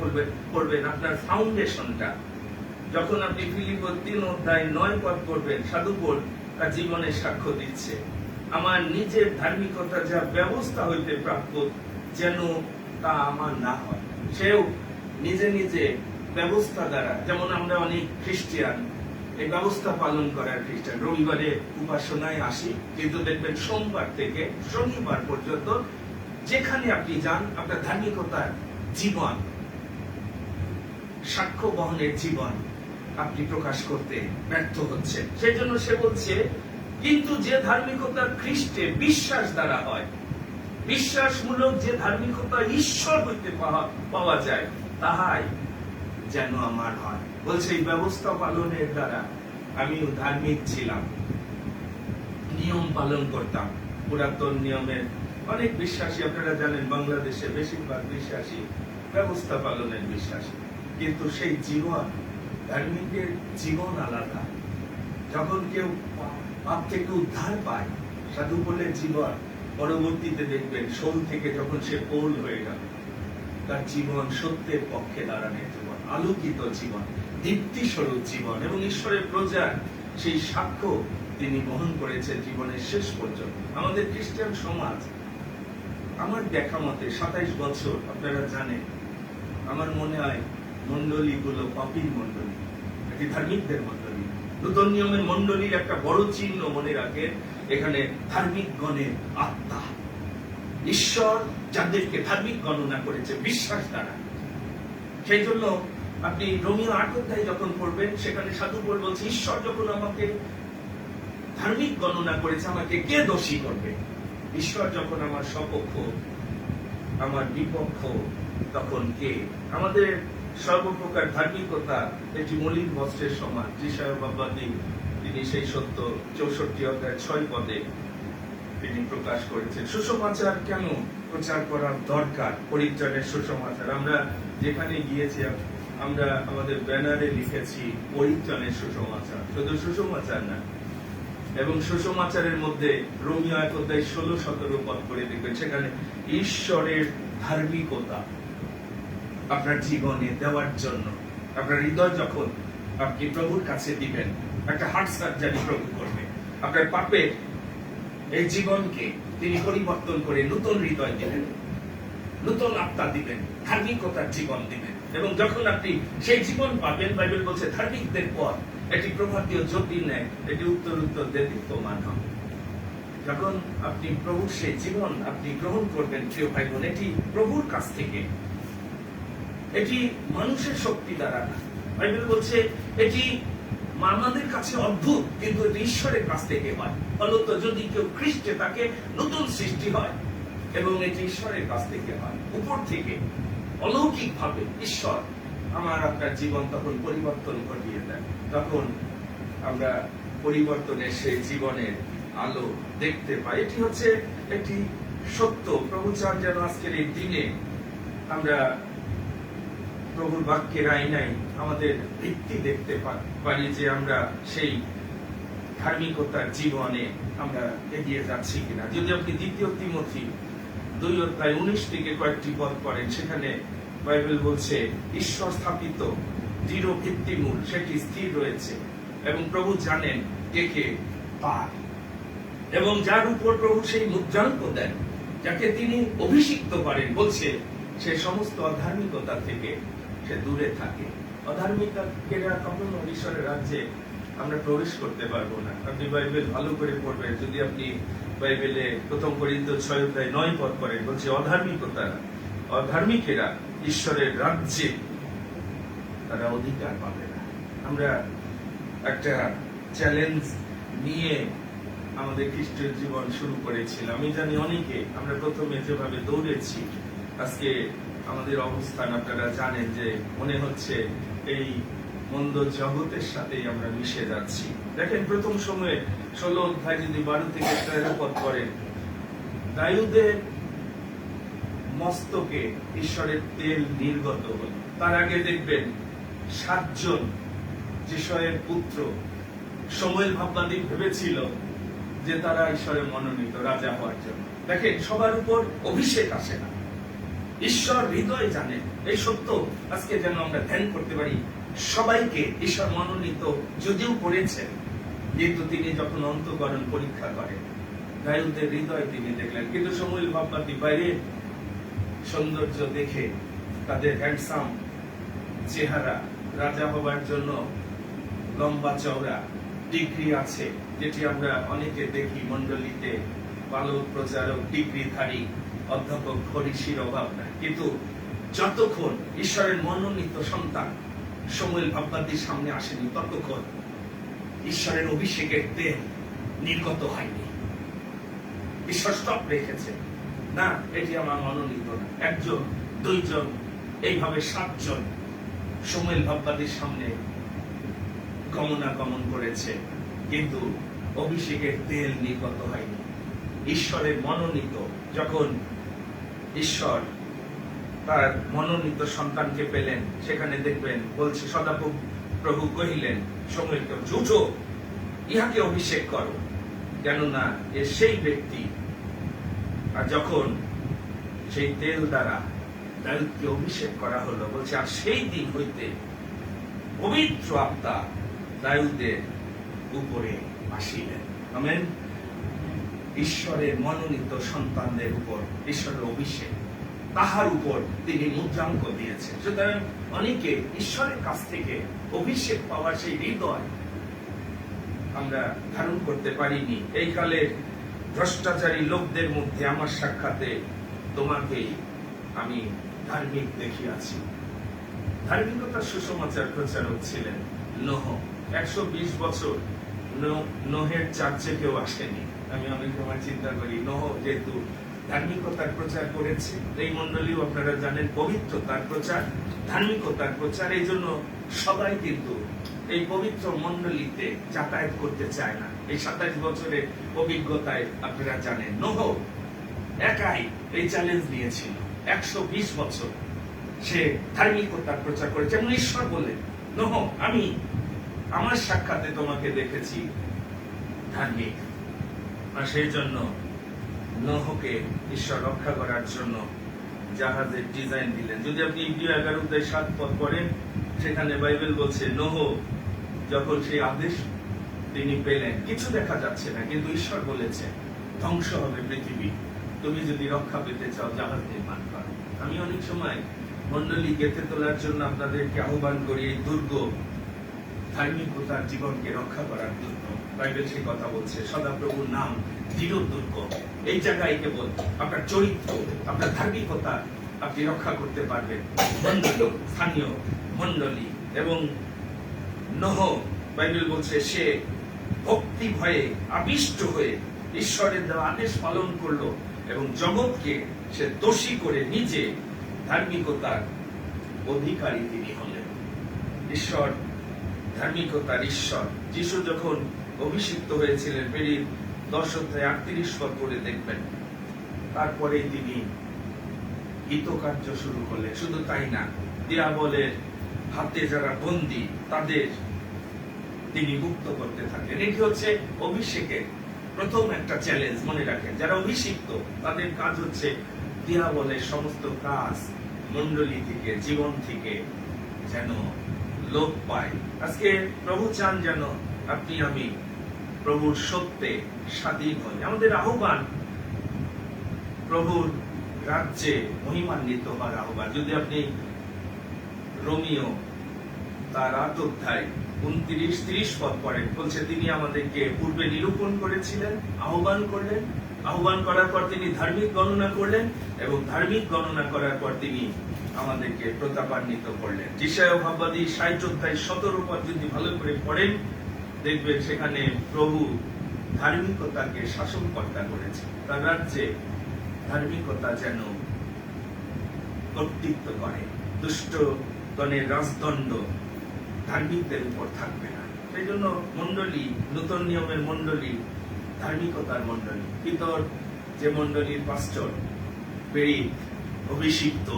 পড়বেন, আপনার ফাউন্ডেশনটা যখন আপনি ফিলিপ্পো 3:9 পড়বেন, সাধু পৌল তার জীবনের সাক্ষ্য দিচ্ছে, আমার নিজের ধার্মিকতা যা ব্যবস্থা হইতে প্রাপ্য যেন তা আমার না হয়। সেও নিজে নিজে ব্যবস্থা দ্বারা, যেমন আমরা অনেক খ্রিস্টান এই ব্যবস্থা পালন করার খ্রিস্টান, রবিবারে উপাসনায় আসি, কিন্তু দেখবেন সোমবার থেকে শনিবার পর্যন্ত যেখানে আপনি যান আপনার ধার্মিকতার জীবন, সাক্ষ্য বহনের জীবন আপনি প্রকাশ করতে ব্যর্থ হচ্ছে। সেই জন্য সে বলছে, কিন্তু যে ধার্মিকতা খ্রিস্টে বিশ্বাস দ্বারা হয়, বিশ্বাসমূলক যে ধার্মিকতা ঈশ্বর হইতে পাওয়া যায়, তাহাই যেন আমার হয়। বলছে এই ব্যবস্থা পালনের দ্বারা আমিও ধার্মিক ছিলাম, নিয়ম পালন করতাম, পুরাতন নিয়মের অনেক বিশ্বাসী, আপনারা জানেন বাংলাদেশে বেশিরভাগ বিশ্বাসী ব্যবস্থা পালনের বিশ্বাসী, কিন্তু সেই জীবন, ধার্মিকের জীবন আলাদা। যখন কেউ পাপ থেকে উদ্ধার পায়, সাধু বলে জীবন, পরবর্তীতে দেখবেন শোল থেকে যখন সে পৌল হয়ে গেল, তার জীবন সত্যের পক্ষে দাঁড়ানোর জীবন, আলোকিত জীবন, দীপ্তিস্বরূপ জীবন, এবং ঈশ্বরের প্রজার সেই সাক্ষ্য তিনি বহন করেছেন জীবনের শেষ পর্যন্ত। আমাদের খ্রিস্টান সমাজ, আমার দেখা মতে 27 বছর, আপনারা জানেন, আমার মনে হয় মন্ডলীগুলো পাপীর মন্ডলী, এটি ধার্মিকদের মন্ডলী। নতুন নিয়মের মন্ডলীর একটা বড় চিহ্ন মনে রাখেন, এখানে ধার্মিক গণের আত্মা, ঈশ্বর যাদেরকে ধার্মিক গণনা করেছে বিশ্বাস দ্বারা। সেই জন্য আপনি রোমিও 8 অধ্যায় যখন পড়বেন, সেখানে সাধু পৌল বলছে, ঈশ্বর যখন আমাকে ধার্মিক গণনা করেছে, আমাকে কে দোষী করবে? ঈশ্বর যখন আমার সপক্ষ, আমার বিপক্ষ, তখন কে? আমাদের সর্বপ্রকার ধার্মিকতা এটি মলিন বস্ত্রের সমান। যিশায়া বাবাদি তিনি সেই সত্য 64 অধ্যায় 6 পদে তিনি প্রকাশ করেছেন। সুসমাচার কেন প্রচার করার দরকার? পরিত্রাণের সুসমাচার। আমরা যেখানে গিয়েছি, আমরা আমাদের ব্যানারে লিখেছি পরিত্রাণের সুসমাচার, শুধু সুসমাচার না। এবং সুসমাচারের মধ্যে রোমিও 1 অধ্যায় 16-17 পদ করে দেখবেন, সেখানে ঈশ্বরের ধার্মিকতা আপনার জীবনে দেওয়ার জন্য, আপনার হৃদয় যখন আপনি প্রভুর কাছে দিবেন, একটা হার্ট সার্জারি প্রভু করবে, আপনার পাপের এই জীবনকে তিনি পরিবর্তন করে নতুন হৃদয় দিবেন, নতুন আত্মা দিবেন, ধার্মিকতার জীবন দিবেন। এবং যখন আপনি সেই জীবন পাবেন, বাইবেল বলছে ধার্মিকদের পথ এটি প্রভাতীয় জ্যোতি নেয়, এটি উত্তর উত্তর দেদীপ্যমান হবে। যখন আপনি প্রভুর সেই জীবন আপনি গ্রহণ করবেন, প্রিয় ভাই বোন, এটি প্রভুর কাছ থেকে, এটি মানুষের শক্তি দ্বারা না। বাইবেল বলছে এটি আমাদের কাছে অদ্ভুত, কিন্তু এটি ঈশ্বরের কাছ থেকে হয়। ফলত যদি কেউ খ্রিস্টে তাকে নতুন সৃষ্টি হয়, এবং এটি ঈশ্বরের কাছ থেকে হয়, উপর থেকে অলৌকিক ভাবে ঈশ্বর আমার আপনার জীবন তখন পরিবর্তন ঘটিয়ে দেয়। তখন আমরা পরিবর্তনের সেই জীবনের আলো দেখতে পাই। এটি হচ্ছে একটি সত্য। প্রভু চান যেন আজকের এই দিনে আমরা প্রভুর বাক্যের আয়নায় আমাদের ভিত্তি দেখতে পারি, যে আমরা সেই ধার্মিকতার জীবনে আমরা এগিয়ে যাচ্ছি কিনা। যদি আপনি 2 তিমোথী 2 অধ্যায় 19 থেকে কয়েকটি পদ পড়েন, সেখানে বাইবেল বলছে ঈশ্বর স্থাপিত দৃঢ় ভিত্তিমূল সেটি স্থির রয়েছে, এবং প্রভু জানেন কে কে পার, এবং যার উপর প্রভু সেই মুদ্রাঙ্ক দেন, যাকে তিনি অভিষিক্ত করেন, বলছে সে সমস্ত অধার্মিকতা থেকে সে দূরে থাকে। অধার্মিকেরা কখনো ঈশ্বরের রাজ্যে আমরা প্রবেশ করতে পারবো না। আপনি বাইবেল ভালো করে পড়বেন, যদি আপনি বাইবেলে 1 করিন্থীয় 6 অধ্যায় 9 পদ পড়েন, বলছে অধার্মিকেরা ঈশ্বরের রাজ্যে তারা অধিকার পাবে না। আমরা একটা চ্যালেঞ্জ নিয়ে আমাদের খ্রিস্টীয় জীবন শুরু করেছিলাম। আমি জানি অনেকে আমরা প্রথমে যেভাবে দৌড়েছি, আজকে আমাদের অবস্থান আপনারা জানেন, যে মনে হচ্ছে এই মন্দ জগতের সাথেই আমরা মিশে যাচ্ছি। দেখেন প্রথম সময়ে 16 অধ্যায় যদি 12 থেকে 13 পদ করেন, দায়ুদের মস্তকে ঈশ্বরের তেল নির্গত হল। তার আগে দেখবেন 7 জন যিশয়ের পুত্র সমুয়েল ভাববাদী ভেবেছিল যে তারা ঈশ্বরের মনোনীত রাজা হওয়ার জন্য। দেখেন সবার উপর অভিষেক আসে না, ঈশ্বর হৃদয় জানেন। এই সত্য আজকে যেন আমরা ধ্যান করতে পারি। সবাইকে ঈশ্বর মনোনীত যদিও করেছেন, কিন্তু তিনি যখন অন্তঃকরণ পরীক্ষা করেন, দায়ুদের হৃদয় তিনি দেখলেন। কিন্তু সমুয়েল ভাববাদী বাইরে সৌন্দর্য দেখে, তাদের হ্যান্ডসাম চেহারা, রাজা হবার জন্য লম্বা চওড়া, ডিগ্রি আছে, যেটি আমরা অনেকে দেখি মন্ডলীতে, বালক প্রচারক, ডিগ্রিধারী অধ্যাপক ফরিসির অভাব নাই। কিন্তু যতক্ষণ ঈশ্বরের মনোনীত সন্তান সমুয়েল ভাববাদীর সামনে আসেনি, ততক্ষণ ঈশ্বরের অভিষেকের তেল নির্গত হয়নি। ঈশ্বর স্টপ রেখেছে, না এটি আমার মনোনীত না। একজন, দুইজন, এইভাবে 7 জন সমুয়েল ভাববাদীর সামনে গমনাগমন করেছে, কিন্তু অভিষেকের তেল নির্গত হয়নি। ঈশ্বরের মনোনীত, যখন ঈশ্বর তার মনোনীত সন্তানকে পেলেন, সেখানে দেখবেন বলছে, সদাপ্রভু কহিলেন সমুয়েলকে, উঠো, ইহাকে অভিষেক করো, কেননা এ সেই ব্যক্তি। আর যখন সেই তেল দ্বারা দাউদকে অভিষেক করা হলো, বলছে, আর সেই দিন হইতে পবিত্র আত্মা দাউদের উপরে আসিলেন। আমেন। ঈশ্বরের মনোনীত সন্তানদের উপর ঈশ্বরের অভিষেক, তাহার উপর তিনি মুদ্রাঙ্ক দিয়েছেন। সুতরাং অনেকে ঈশ্বরের কাছ থেকে অভিষেক পাওয়ার সেই হৃদয় আমরা ধারণ করতে পারিনি। এই কালের ভ্রষ্টাচারী লোকদের মধ্যে আমার সাক্ষাতে তোমাকেই আমি ধার্মিক দেখিয়াছি। ধার্মিকতার সুসমাচার প্রচারক ছিলেন নোহ। 120 বছর নোহের চার্চে কেউ আসেনি। আমি অনেক সময় চিন্তা করি, নোহ যেহেতু ধার্মিকতার প্রচার করেছে, এই মন্ডলীও আপনারা জানেন পবিত্রতার প্রচার, ধার্মিকতার প্রচার, এই জন্য সবাই কিন্তু এই পবিত্র মন্ডলীতে যাতায়াত করতে চায় না। এই 27 বছরের অভিজ্ঞতায় আপনারা জানেন, নোহ একাই এই চ্যালেঞ্জ নিয়েছিল। 120 বছর সে ধার্মিকতার প্রচার করে, যেমন ঈশ্বর বললেন, নোহ আমি আমার সাক্ষাতে তোমাকে দেখেছি ধার্মিক। আর সেই জন্য নোহকে ঈশ্বর রক্ষা করার জন্য জাহাজের ডিজাইন দিলেন। যদি আপনি ইব্রিয় 11:7 পদ পড়েন, সেখানে বাইবেল বলছে, নোহ যখন সেই আদেশ তিনি পেলেন, কিছু দেখা যাচ্ছে না, কিন্তু ঈশ্বর বলেছে ধ্বংস হবে পৃথিবী, তুমি যদি রক্ষা পেতে চাও জাহাজ নির্মাণ করো। আমি অনেক সময় মন্ডলী গেঁথে তোলার জন্য আপনাদেরকে আহ্বান করি, এই দুর্গ ধার্মিকতার জীবনকে রক্ষা করার দুর্গ। বাইবেল সেই কথা বলছে, সদাপ্রভুর নাম দৃঢ় দুর্গ। এই জায়গায় কেবল আপনার চরিত্র, আপনার ধার্মিকতা আপনি রক্ষা করতে পারবেন। মন্ডলী, স্থানীয় মন্ডলী। এবং নোহ, বাইবেল বলছে, সে ভক্তি ভয়ে আবিষ্ট হয়ে ঈশ্বরের দেওয়া আদেশ পালন করলো এবং জগৎকে সে দোষী করে নিজে ধার্মিকতার অধিকারী তিনি হলেন। ঈশ্বর ধার্মিকতার ঈশ্বর। যিশু যখন অভিষিক্ত হয়েছিলেন, ফেরি 10:38 পদ পড়ে দেখবেন, তারপরে তিনি হিতকার্য শুরু করলেন। শুধু তাই না, দিয়াবলের হাতে যারা বন্দী, তাদের তিনি মুক্ত করতে থাকেন। এটি হচ্ছে অভিষেকের প্রথম একটা চ্যালেঞ্জ। মনে রাখেন, যারা অভিষিক্ত তাদের কাজ হচ্ছে দিয়াবলের সমস্ত কাজ মন্ডলী থেকে, জীবন থেকে যেন লোপ পায়। আজকে প্রভু চান যেন আপনি আমি প্রভুর সত্যে স্বাধীন হই। আমাদের আহ্বান প্রভুর রাজ্যে মহিমান্বিত হওয়ার আহ্বান। যদি আপনি রোমিও তার 8 অধ্যায় 29-30 পদ পড়েন, বলছে, তিনি আমাদেরকে পূর্বে নিরূপণ করেছিলেন, আহ্বান করলেন, আহ্বান করার পর তিনি ধার্মিক গণনা করলেন এবং ধার্মিক গণনা করার পর তিনি আমাদেরকে প্রতাপান্বিত করলেন। যিশায়া ভাববাদী 60 অধ্যায় 17 পদ যদি ভালো করে পড়েন, দেখবেন সেখানে প্রভু ধার্মিকতাকে শাসনকর্তা করেছে। তার রাজ্যে ধার্মিকতা যেন কর্তৃত্ব করে। দুষ্টগণের রাজদণ্ড ধার্মিকদের উপর থাকবে না। সেই জন্য মন্ডলী, নতুন নিয়মের মন্ডলী ধার্মিকতার মন্ডলী। ভিতর যে মন্ডলীর পাস্টর, প্রেরিত, অভিষিক্ত,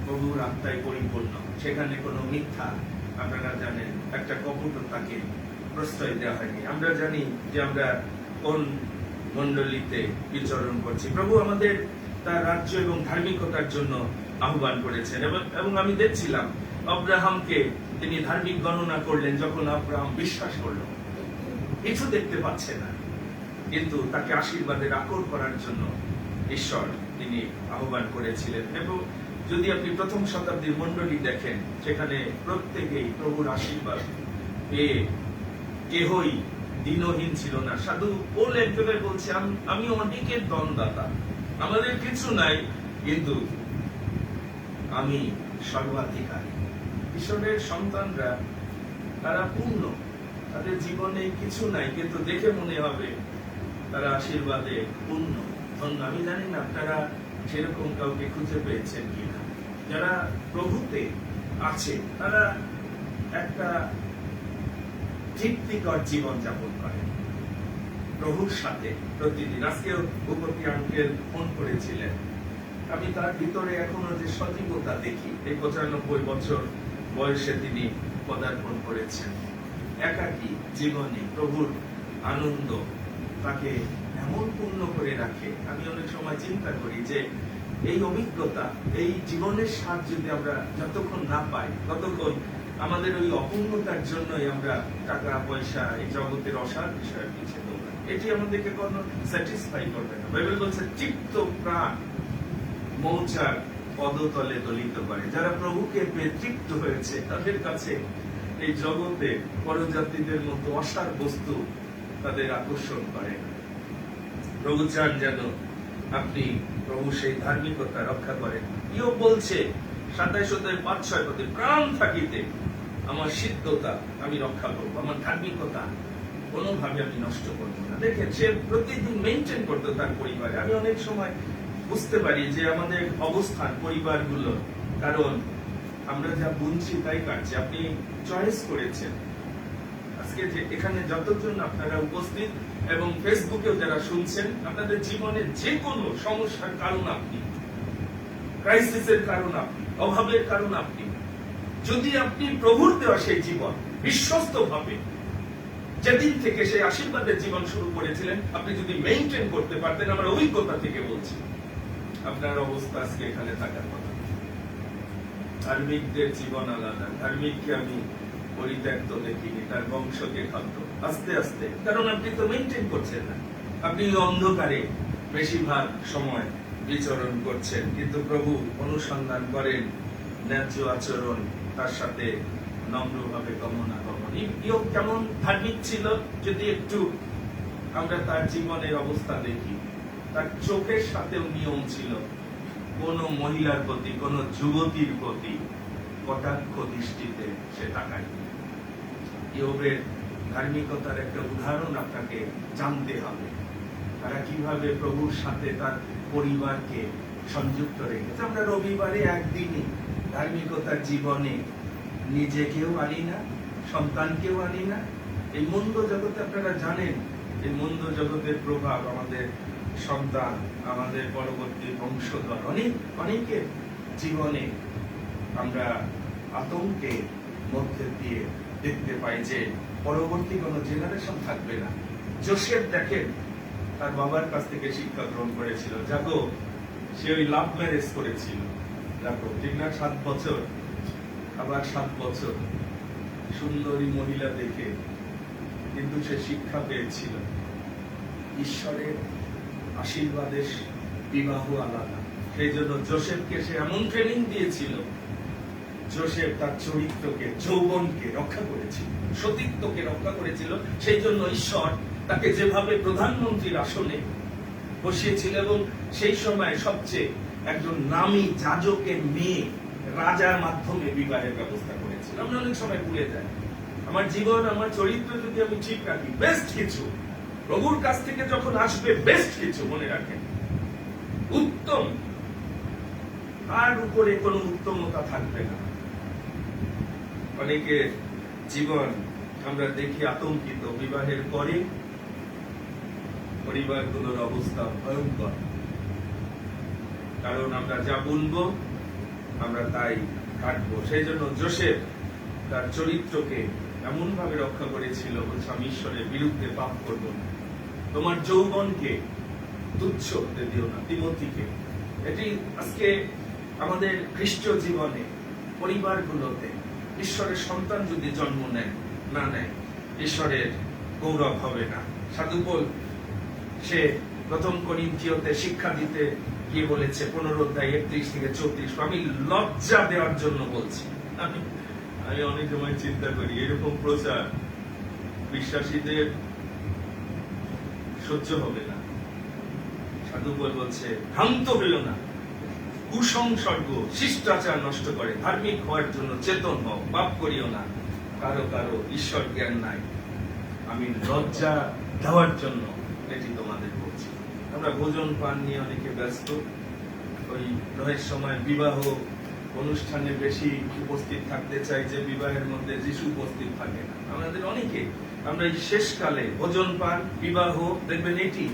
প্রভুর আত্মায় পরিপূর্ণ, সেখানে কোনো মিথ্যা, আপনারা জানেন, একটা কপটতাকে প্রশ্রয় দেওয়া হয়নি। আমরা জানি যে আমরা কোন মন্ডলীতে বিচরণ করছি। প্রভু আমাদের তার রাজ্য এবং ধার্মিকতার জন্য আহ্বান করেছেন। এবং আমি দেখছিলাম আব্রাহামকে তিনি ধার্মিক গণনা করলেন যখন আব্রাহাম বিশ্বাস করলো, কিছু দেখতে পাচ্ছে না, কিন্তু তাকে আশীর্বাদের আকর করার জন্য ঈশ্বর তিনি আহ্বান করেছিলেন। এবং যদি আপনি প্রথম শতাব্দীর মণ্ডলী দেখেন, সেখানে প্রত্যেকেই প্রভুর আশীর্বাদ পেয়ে কেহই দিনহীন ছিল না। সাধু পোল এক জায়গায় বলছে, আমি অনেকের দনদাতা, আমাদের কিছু নাই, কিন্তু আমি সর্বাধিকারী। ঈশ্বরের সন্তানরা তারা পূর্ণ, তাদের জীবনে কিছু নাই, কিন্তু দেখে মনে হবে তারা আশীর্বাদে পূর্ণ, ধন্য। আমি জানি না আপনারা সেরকম কাউকে খুঁজে পেয়েছেন কিনা, যারা প্রভুতে আছে, তারা একটা তৃপ্তিকর জীবন যাপন করে প্রভুর সাথে প্রতিদিন। আজকেও ভূপতি আঙ্কেল ফোন করেছিলেন, আমি তার ভিতরে এখনো যে সজীবতা দেখি। এই 95 বছর বয়সে তিনি পদার্পণ করেছেন। একাকী জীবনে প্রভুর আনন্দ তাকে এমন পূর্ণ করে রাখে। আমি অনেক সময় চিন্তা করি যে এই অভিজ্ঞতা, এই জীবনের স্বাদ যদি আমরা যতক্ষণ না পাই, ততক্ষণ আমাদের ওই অপূর্ণতার জন্যই আমরা টাকা পয়সা, এই জগতের অসার বিষয়ের পিছিয়ে দৌড়াই। এটি আমাদেরকে কোনো স্যাটিসফাই করবে না। বাইবেল বলছে চিত্ত প্রাণ মৌচার পদতলে দলিত করে। যারা প্রভুকে পেয়ে তৃপ্ত হয়েছে, তাদের কাছে এই জগতে পরজাতিদের মতো অসার বস্তু তাদের আকর্ষণ করে। প্রভু চান যেন আপনি প্রভু সেই ধার্মিকতা রক্ষা করেন। ইও বলছে 27-5-6 পদে, প্রাণ থাকিতে আমার সিদ্ধতা আমি রক্ষা করবো, আমার ধার্মিকতা কোনোভাবে আমি নষ্ট করবো না। দেখেন, সে প্রতিদিন মেনটেন করতো তার পরিবারে। আমি অনেক সময় বুঝতে পারি যে আমাদের অবস্থান পরিবারগুলো, কারণ আমরা যা বুনছি তাই কাটছি। আপনি চয়েস করেছেন। আজকে যে এখানে যতজন আপনারা উপস্থিত এবং ফেসবুকেও যারা শুনছেন, আপনাদের জীবনের যে কোনো সমস্যার কারণ আপনি, ক্রাইসিসের কারণ আপনি, অভাবের কারণ আপনি। যদি আপনি প্রভুর দেওয়া সেই জীবন বিশ্বস্ত ভাবে যেদিন থেকে সেই আশীর্বাদের জীবন শুরু করেছিলেন, আপনি যদি মেইনটেইন করতে পারতেন, আমার অভিজ্ঞতা থেকে বলছি, আপনার অবস্থা আজকে এখানে থাকার কথা। ধার্মিকদের জীবন আলাদা। ধার্মিককে আমি পরিত্যক্ত দেখিনি, তার বংশকে খাদ্য আস্তে আস্তে, কারণ আপনি তো মেইনটেইন করছেন না, আপনি অন্ধকারে বেশিরভাগ সময় বিচরণ করছেন। কিন্তু প্রভু অনুসন্ধান করেন ন্যায্য আচরণ, তার সাথে নম্রভাবে গমনাগমন। ইও কেমন ধার্মিক ছিল যদি একটু আমরা তার জীবনের অবস্থা দেখি। তার চোখের সাথেও নিয়ম ছিল, কোন মহিলার প্রতি, কোন যুবতীর প্রতি কটাক্ষ দৃষ্টিতে সে তাকায়। ইয়োবের ধার্মিকতার একটা উদাহরণ আপনাকে জানতে হবে। তারা কিভাবে প্রভুর সাথে তার পরিবারকে সংযুক্ত রেখেছে। আমরা রবিবারে একদিনই ধার্মিকতার জীবনে নিজেকেও আনি না, সন্তানকেও আনি না। এই মন্দ জগতে আপনারা জানেন, এই মন্দ জগতের প্রভাব আমাদের সন্তান, আমাদের পরবর্তী বংশধর, অনেকের জীবনে আমরা আতঙ্কের মধ্যে দিয়ে দেখতে পাই যে পরবর্তী কোনো জেনারেশন থাকবে না। যোসেফ দেখেন, তার বাবার কাছ থেকে শিক্ষা গ্রহণ করেছিল। যাকো, সে ওই লাভ ম্যারেজ করেছিল, যাকো ঠিক না, 7 বছর, আবার 7 বছর সুন্দরী মহিলা দেখে, কিন্তু সে শিক্ষা পেয়েছিল ঈশ্বরের আশীর্বাদের বিবাহ আলাদা। সেই জন্য যোসেফকে সে এমন ট্রেনিং দিয়েছিল, যোসেফ তার চরিত্রকে, যৌবনকে রক্ষা করেছিল, সতীত্বকে রক্ষা করেছিল। সেই জন্য ঈশ্বর তাকে যেভাবে প্রধানমন্ত্রীর আসনে বসিয়েছিল, এবং সেই সময় সবচেয়ে একজন নামী যাজকের মেয়ে রাজার মাধ্যমে বিবাহের ব্যবস্থা করেছিল। আমরা অনেক সময় ভুলে যাই। আমার জীবন, আমার চরিত্র যদি আমি ঠিক রাখি, বেস্ট কিছু প্রভুর কাছ থেকে যখন আসবে, বেস্ট কিছু মনে রাখেন, উত্তম, আর উপরে কোনো উত্তমতা থাকবে না। অনেকে জীবন আমরা দেখি আতঙ্কিত। বিবাহের পরে পরিবারগুলোর অবস্থা ভয়ঙ্কর, কারণ আমরা যা বুনবো আমরা তাই কাটবো। সেই জন্য যোসেফ তার চরিত্রকে এমন ভাবে রক্ষা করেছিল, বলছে আমি ঈশ্বরের বিরুদ্ধে পাপ করবো না। তোমার যৌবনকে তুচ্ছ হতে দিও না। তিমোথীকে এটি আজকে আমাদের খ্রিস্টীয় জীবনে পরিবারগুলোতে ঈশ্বরের সন্তান যদি জন্ম নেয় না নেয়, ঈশ্বরের গৌরব হবে না। সাধু পৌল সে প্রথম করিন্থীয়তে শিক্ষা দিতে গিয়ে বলেছে 15:31-34, আমি লজ্জা দেওয়ার জন্য বলছি। আমি অনেক সময় চিন্তা করি এরকম প্রচার বিশ্বাসীদের সহ্য হবে না। সাধু পৌল বলছে ভ্রান্ত হইল না, কুসংসর্গ শিষ্টাচার নষ্ট করে, ধার্মিক হওয়ার জন্য চেতন হও, পাপ করিও না, কারো কারো ঈশ্বর জ্ঞান নাই। আমি লজ্জা দেওয়ার জন্য এটি তোমাদের বলছি। আমরা ভোজন পান নিয়ে অনেকে ব্যস্ত, ওই বিবাহের সময় বিবাহ অনুষ্ঠানে বেশি উপস্থিত থাকতে চাই, যে বিবাহের মধ্যে যিশু উপস্থিত থাকে না। আমাদের অনেকে আমরা এই শেষকালে ভোজন পান, বিবাহ দেখবেন এটি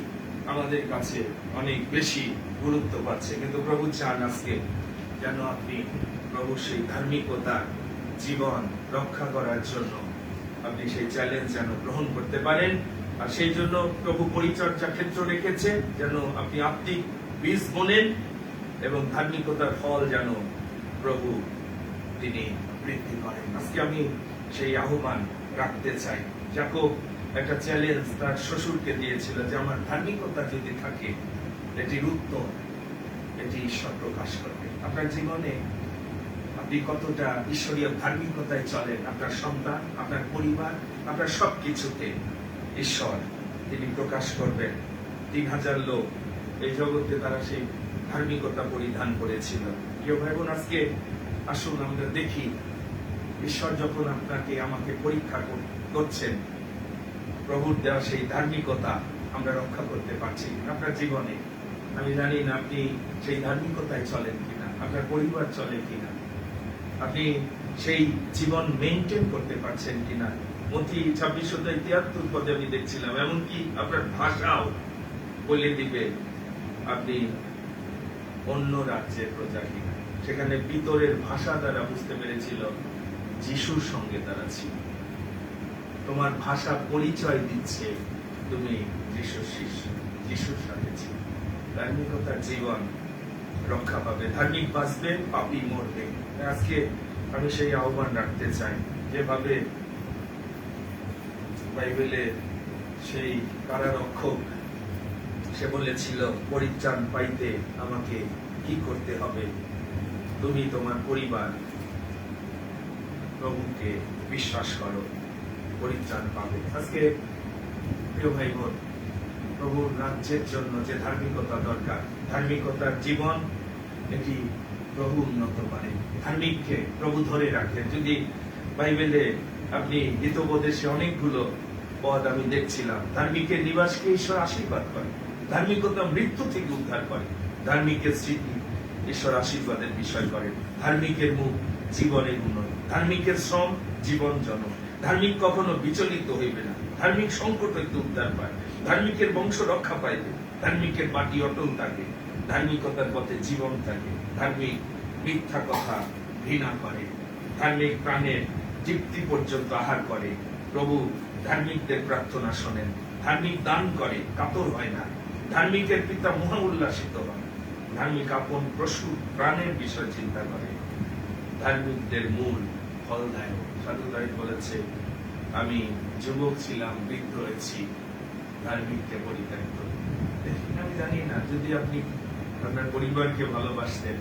আমাদের কাছে অনেক বেশি গুরুত্ব পাচ্ছে। কিন্তু প্রভু চান আজকে যেন আপনি প্রভু সেই ধার্মিকতা জীবন রক্ষা করার জন্য আপনি সেই চ্যালেঞ্জ যেন গ্রহণ করতে পারেন। আর সেই জন্য প্রভু পরিচর্যা ক্ষেত্র রেখেছে, যেন আপনি আত্মিক বীজ বোনেন এবং ধার্মিকতার ফল যেন প্রভু তিনি বৃদ্ধি করেন। আজকে আমি সেই আহ্বান রাখতে চাই। যাকব একটা চ্যালেঞ্জ তার শ্বশুরকে দিয়েছিল যে আমার ধার্মিকতা যদি থাকে এটির উত্তর এটি ঈশ্বর প্রকাশ করবে। আপনার জীবনে আপনি কতটা ঈশ্বরীয় ধার্মিকতায় চলেন, আপনার সন্তান, আপনার পরিবার, আপনার সবকিছুকে ঈশ্বর তিনি প্রকাশ করবেন। 3000 লোক এই জগতে তারা সেই ধার্মিকতা পরিধান করেছিল। প্রিয় ভাই বোন, আজকে আসুন আমরা দেখি ঈশ্বর যখন আপনাকে আমাকে পরীক্ষা করছেন, প্রভুর দেওয়া সেই ধার্মিকতা আমরা রক্ষা করতে পারছি আপনার জীবনে। আমি জানি না আপনি সেই ধার্মিকতায় চলেন কিনা, আপনার পরিবার চলে কিনা, আপনি সেই জীবন মেনটেন করতে পারছেন কিনা। মথি 26:73 পদে আমি দেখছিলাম, এমনকি আপনার ভাষাও বলে দিবে আপনি অন্য রাজ্যের প্রজা কিনা। সেখানে ভিতরের ভাষা দ্বারা বুঝতে পেরেছিল যিশুর সঙ্গে তারা ছিল। তোমার ভাষা পরিচয় দিচ্ছে তুমি যিশুর শিষ্য, যিশুর সাথে ছিল। ধার্মিকতার জীবন রক্ষা পাবে, ধার্মিক বাঁচবে, পাপী মরবে। আজকে আমি সেই আহ্বান রাখতে চাই, যেভাবে বাইবেলে সেই কারারক্ষক সে বলেছিল পরিত্রাণ পাইতে আমাকে কি করতে হবে, তুমি তোমার পরিবার প্রভুকে বিশ্বাস করো, পরিত্রাণ পাবে। আজকে প্রিয় ভাই বোন, প্রভুর রাজ্যের জন্য যে ধার্মিকতা দরকার, ধার্মিকতার জীবন এটি প্রভু উন্নত করে। ধার্মিককে প্রভু ধরে রাখে। যদি বাইবেলে আপনি হিতোপদেশে অনেকগুলো পদ আমি দেখছিলাম, ধার্মিকের নিবাসকে ঈশ্বর আশীর্বাদ করে, ধার্মিকতা মৃত্যু থেকে উদ্ধার করে, ধার্মিকের স্মৃতি ঈশ্বর আশীর্বাদের বিষয় করেন, ধার্মিকের মুখ জীবনের উন্নয়ন, ধার্মিকের শ্রম জীবন জনক, ধার্মিক কখনো বিচলিত হইবে না, ধার্মিক সংকট হইতে উদ্ধার পায়, ধার্মিকের বংশ রক্ষা পাইবে, ধার্মিকের মাটি অটল থাকে, ধার্মিকতার পথে জীবন থাকে, ধার্মিক মিথ্যা কথা ঘৃণা করে, ধার্মিক প্রাণের তৃপ্তি পর্যন্ত আহার করে। প্রভু ধার্মিকদের প্রার্থনা শোনেন, ধার্মিক দান করে, কাতর হয় না, ধার্মিকের পিতা মহা উল্লাসিত হয়, ধার্মিক আপন পশু প্রাণের বিষয় চিন্তা করে, ধার্মিকদের মূল ফলদায়ক। সাধু দাই বলেছে, আমি যুবক ছিলাম, বৃদ্ধ হয়েছি, ধার্মিককে পরিত্যাগ করি। আমি জানি না, যদি আপনি আপনার পরিবারকে ভালোবাসতেন,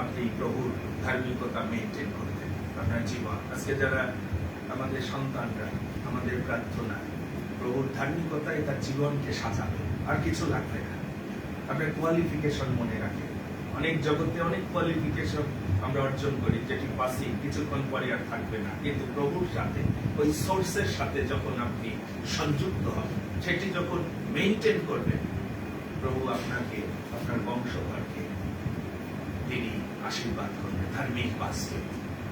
আপনি প্রভুর ধার্মিকতা মেনটেন করতেন আপনার জীবন। আজকে যারা আমাদের সন্তানরা, আমাদের প্রার্থনা প্রভুর ধার্মিকতায় তার জীবনকে সাজাবে, আর কিছু লাগবে না। আপনার কোয়ালিফিকেশন মনে রাখে, অনেক জগতে অনেক কোয়ালিফিকেশন আমরা অর্জন করি, যেটি পাসিং, কিছুক্ষণ পরে আর থাকবে না। কিন্তু প্রভুর সাথে, ওই সোর্সের সাথে যখন আপনি সংযুক্ত হবেন, সেটি যখন মেনটেন করবেন, প্রভু আপনাকে, আপনার বংশধরকে তিনি আশীর্বাদ করবেন, ধার্মিক বাঁচবে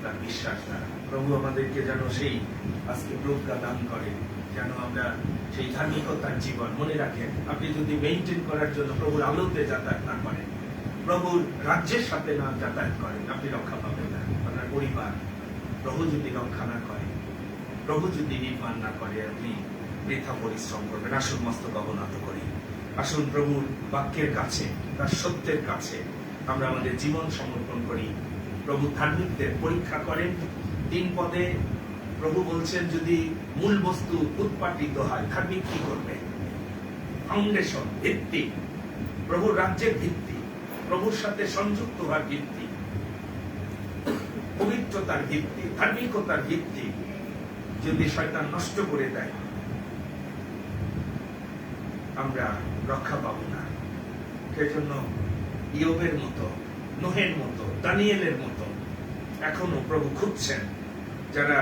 তার বিশ্বাস দ্বারা। প্রভু আমাদেরকে যেন সেই আজকে প্রজ্ঞা দান করে, যেন আমরা সেই ধার্মিকতার জীবন মনে রাখেন। আপনি যদি মেনটেন করার জন্য প্রভুর আলোতে যাতায়াত না করেন, প্রভুর রাজ্যের সাথে না যাতায়াত করেন, আপনি রক্ষা পাবেন না। আপনার পরিবার প্রভু যদি রক্ষা না করে, প্রভু যদি নির্মাণ না করে, আপনি বৃথা পরিশ্রম করবেন। আসুন মস্তক অবনত করি। আসুন প্রভুর বাক্যের কাছে, তার সত্যের কাছে আমরা আমাদের জীবন সমর্পণ করি। প্রভু ধার্মিকদের পরীক্ষা করেন 3 পদে। প্রভু বলছেন যদি মূল বস্তু উৎপাটিত হয়, ধার্মিক কি করবে? ফাউন্ডেশন, ভিত্তি, প্রভুর রাজ্যের ভিত্তি, প্রভুর সাথে সংযুক্ত হওয়ার ভিত্তি, পবিত্রতার ভিত্তি, ধার্মিকতার ভিত্তি যদি শয়তান নষ্ট করে দেয়, আমরা রক্ষা পাবো না। সেজন্য ইয়োবের মতো, নোহের মতো, দানিয়েলের মতো এখনো প্রভু খুঁজছেন যারা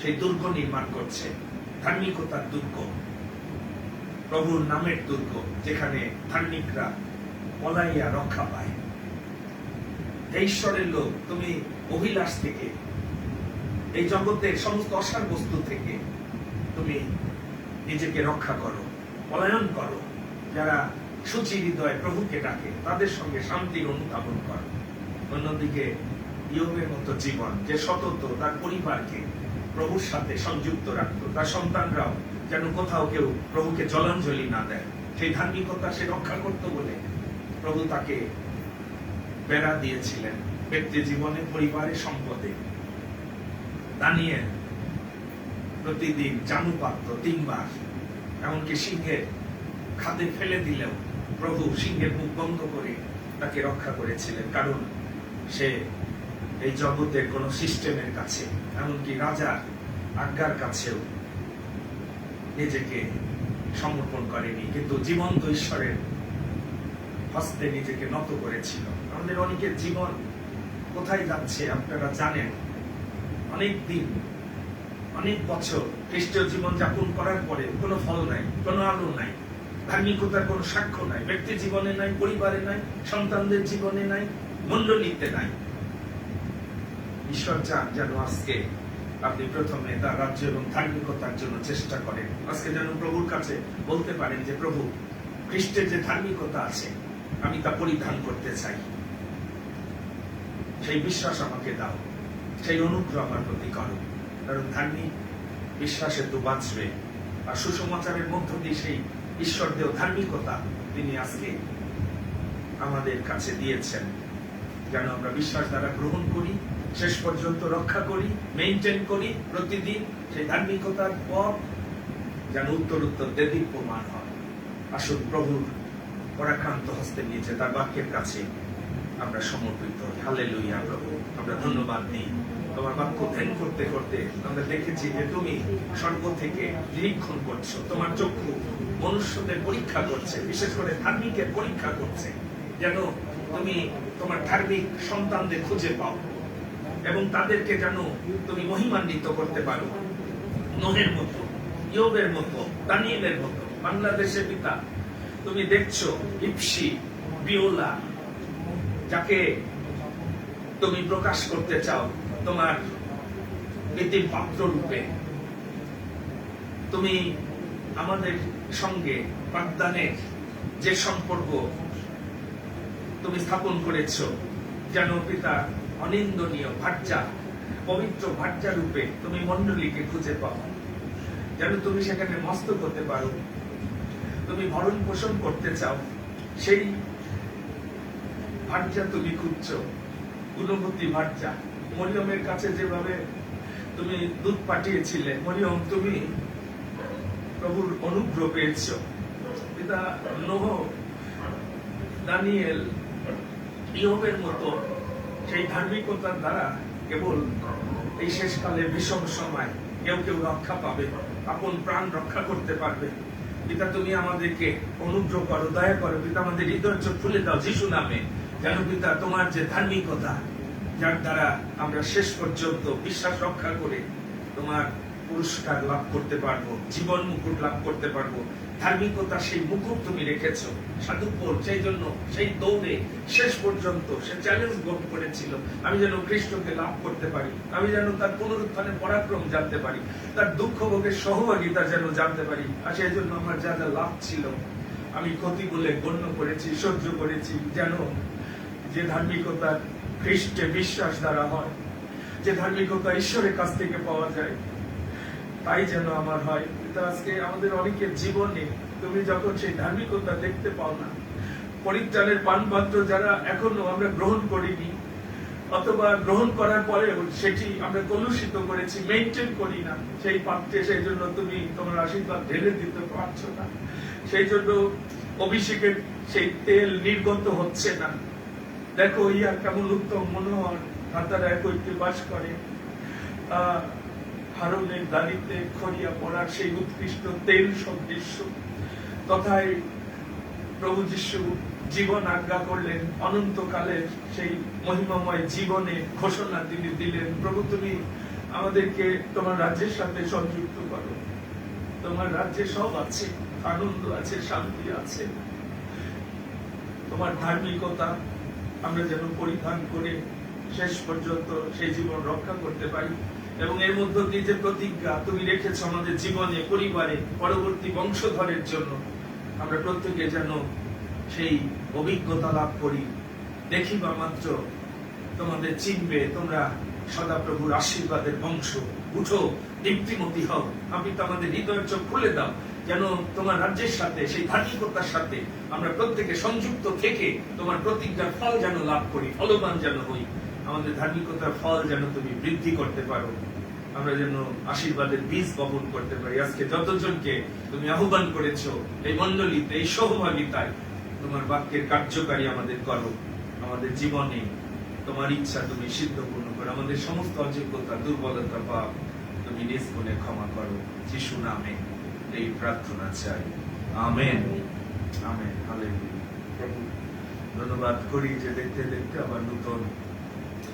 সেই দুর্গ নির্মাণ করছে, ধার্মিকতার দুর্গ, প্রভুর নামের দুর্গ, যেখানে ধার্মিকরা পলাইয়া রক্ষা পায়। হে ঈশ্বরের লোক, তুমি অভিলাষ থেকে, এই জগতের সমস্ত অসার বস্তু থেকে তুমি নিজেকে রক্ষা করো, পলায়ন করো। যারা সুচি হৃদয় প্রভুকে ডাকে, তাদের সঙ্গে শান্তির অনুধাবন করো। অন্যদিকে ইয়োবের মতো জীবন, যে সতত তার পরিবারকে প্রভুর সাথে সংযুক্ত রাখতো, তার সন্তানরাও যেন কোথাও কেউ প্রভুকে জলাঞ্জলি না দেয়, সেই ধার্মিকতা সে রক্ষা করত বলে প্রভু তাকে বেড়া দিয়েছিলেন ব্যক্তি জীবনে, পরিবারের সম্পদে। দানিয়েল প্রতিদিন জানু পাত্র 3 বার, এমনকি সিংহের খাদে ফেলে দিলেও প্রভু সিংহের মুখ বন্ধ করে তাকে রক্ষা করেছিলেন, কারণ সে এই জগতের কোন সিস্টেমের কাছে, এমনকি রাজার আজ্ঞার কাছেও নিজেকে সমর্পণ করেনি, কিন্তু জীবন্ত ঈশ্বরের হস্তে নিজেকে নত করেছিল। আমাদের অনেকের জীবন কোথায় যাচ্ছে আপনারা জানেন। অনেক দিন, অনেক বছর খ্রিস্টীয় জীবন যাপন করার পরে কোনো ফল নাই, কোনো আলো নাই, ধার্মিকতার কোনো সাক্ষ্য নাই, ব্যক্তি জীবনে নাই, পরিবারে নাই, সন্তানদের জীবনে নাই, মণ্ডলীতে নাই। ঈশ্বর চান যেন আজকে আপনি প্রথমে তার রাজ্য এবং ধার্মিকতার জন্য চেষ্টা করেন। আজকে যেন প্রভুর কাছে বলতে পারেন যে প্রভু, খ্রিস্টের যে ধার্মিকতা আছে আমি তা পরিধান করতে চাই, সেই বিশ্বাস আমাকে দাও, সেই অনুগ্রহ আমার প্রতি করো। কারণ ধার্মিক বিশ্বাসে তো বাঁচবে, আর সুসমাচারের মধ্য দিয়ে সেই ঈশ্বর দেও ধার্মিকতা তিনি আজকে আমাদের কাছে দিয়েছেন, যেন আমরা বিশ্বাস দ্বারা গ্রহণ করি, শেষ পর্যন্ত রক্ষা করি, মেইনটেইন করি প্রতিদিন সেই ধার্মিকতার পথ, যেন উত্তর দেদীপ্যমান হয়। আসুন প্রভুর পরাক্রান্ত হস্তে নিচে তার বাক্যের কাছে আমরা সমর্পিত। হালেলুয়া প্রভু, আমরা ধন্যবাদ দিই। তোমার বাক্য ধ্যান করতে করতে আমরা দেখেছি যে তুমি স্বর্গ থেকে নিরীক্ষণ করছো, তোমার চক্ষু মনুষ্যদের পরীক্ষা করছে, বিশেষ করে ধার্মিকের পরীক্ষা করছে, যেন তুমি তোমার ধার্মিক সন্তানদের খুঁজে পাও এবং তাদেরকে যেন তুমি মহিমান্বিত করতে পারো। নোহের মতো, ইয়োবের মতো, দানিয়েলের মতো। বাংলাদেশের পিতা, তুমি দেখছো ইপসি, বিওলা, যাকে তুমি প্রকাশ করতে চাও তোমার নীতির পাত্র রূপে, তুমি আমাদের সঙ্গে পাঠদানের যে সম্পর্ক তুমি স্থাপন করেছ, যেন পিতা অনিন্দনীয় ভার্যা, পবিত্র ভার্যা রূপে তুমি মণ্ডলীকে খুঁজে পাও, যেন তুমি সেখানে মস্তক হতে পারো। তুমি ভরণ পোষণ করতে চাও, সেই ভার্যা তুমি খুঁজছো, গুণবতী ভার্যা। মরিয়মের কাছে যেভাবে তুমি দুধ পাঠিয়েছিলে, মরিয়ম তুমি প্রভুর অনুগ্রহ পেয়েছ। পিতা নোহ, দানিয়েল, ইয়োবের মতো সেই ধার্মিকতার দ্বারা কেবল এই শেষকালে বিষম সময় কেউ কেউ রক্ষা পাবে, আপন প্রাণ রক্ষা করতে পারবে। পিতা তুমি আমাদেরকে অনুগ্রহ করো, দয়া করো। পিতা আমাদের হৃদয় চোখ খুলে দাও যিশু নামে, যেন পিতা তোমার যে ধার্মিকতা, যার দ্বারা আমরা শেষ পর্যন্ত বিশ্বাস রক্ষা করে তোমার পুরস্কার লাভ করতে পারবো, জীবন মুকুট লাভ করতে পারবো। ধার্মিকতা সেই মুকুট তুমি রেখেছো। সাধু পৌল সেই জন্য সেই দৌড়ে শেষ পর্যন্ত সে চ্যালেঞ্জ গ্রহণ করেছিল, আমি যেন খ্রিস্টকে লাভ করতে পারি, আমি যেন তার পুনরুত্থানের পরাক্রম জানতে পারি, তার দুঃখ ভোগের সহভাগিতা যেন জানতে পারি। আর সেই জন্য আমার যা যা লাভ ছিল আমি ক্ষতি বলে গণ্য করেছি, সহ্য করেছি, যেন যে ধার্মিকতা খ্রিস্টে বিশ্বাস দ্বারা হয়, যে ধার্মিকতা ঈশ্বরের কাছ থেকে পাওয়া যায়, তাই যেন আমার হয়। আজকে আমাদের অনেকের জীবনে তুমি যখন সেই ধার্মিকতা দেখতে পাও না, পরিত্রাণের পানপাত্র যারা এখনো আমরা গ্রহণ করিনি, অথবা গ্রহণ করার পরে সেটি আমরা কলুষিত করেছি, মেনটেন করি না সেই পাত্রে, সেই জন্য তুমি তোমার আশীর্বাদ ঢেলে দিতে পারছো না, সেই জন্য অভিষেকের সেই তেল নির্গত হচ্ছে না। দেখো ইয়া কেমন উত্তম মনোহর, তারা একত্রে বাস করে, হারুনের দাড়িতে খড়িয়া পড়ার সেই উৎকৃষ্ট তেল সদৃশ্য, তথায় প্রভু যিশু জীবন আজ্ঞা করলেন, অনন্তকালের সেই মহিমাময় জীবনে ঘোষণা তিনি দিলেন, প্রভু তুমি আমাদেরকে তোমার রাজ্যের সাথে সংযুক্ত করো, তোমার রাজ্যে সব আছে, আনন্দ আছে, শান্তি আছে, তোমার ধার্মিকতা আমরা যেন পরিধান করে শেষ পর্যন্ত সেই জীবন রক্ষা করতে পারি। এবং এর মধ্য দিয়ে যে প্রতিজ্ঞা তুমি রেখেছ আমাদের জীবনে, পরিবারে, পরবর্তী বংশধরের জন্য, আমরা প্রত্যেকে যেন সেই অভিজ্ঞতা লাভ করি, দেখিবা মাত্র তোমাদের চিনবে, তোমরা সদাপ্রভুর আশীর্বাদের বংশ, উঠো দীপ্তিমতী হও। আমি তো আমাদের হৃদয়ের চোখ খুলে দাও, যেন তোমার রাজ্যের সাথে, সেই ধার্মিকতার সাথে আমরা প্রত্যেকে সংযুক্ত থেকে তোমার প্রতিজ্ঞার ফল যেন লাভ করি, ফলবান যেন হই, আমাদের ধার্মিকতার ফল যেন তুমি বৃদ্ধি করতে পারো, আমরা যেন আশীর্বাদের বীজ বপন করতে পারি। আজকে যতজনকে তুমি আহ্বান করেছো এই মণ্ডলীতে, এই সহভাগিতায়, তোমার বাক্যের কার্যকারী আমাদের করো, আমাদের জীবনে তোমার ইচ্ছা তুমি সিদ্ধপূর্ণ করো, আমাদের সমস্ত অযোগ্যতা, দুর্বলতা, পাপ তুমি নিজ গুণে ক্ষমা করো। যিশু নামে এই প্রার্থনা চাই, আমেন, আমেন, হালেলুয়া। প্রভু ধন্যবাদ করি যে দেখতে দেখতে আবার নতুন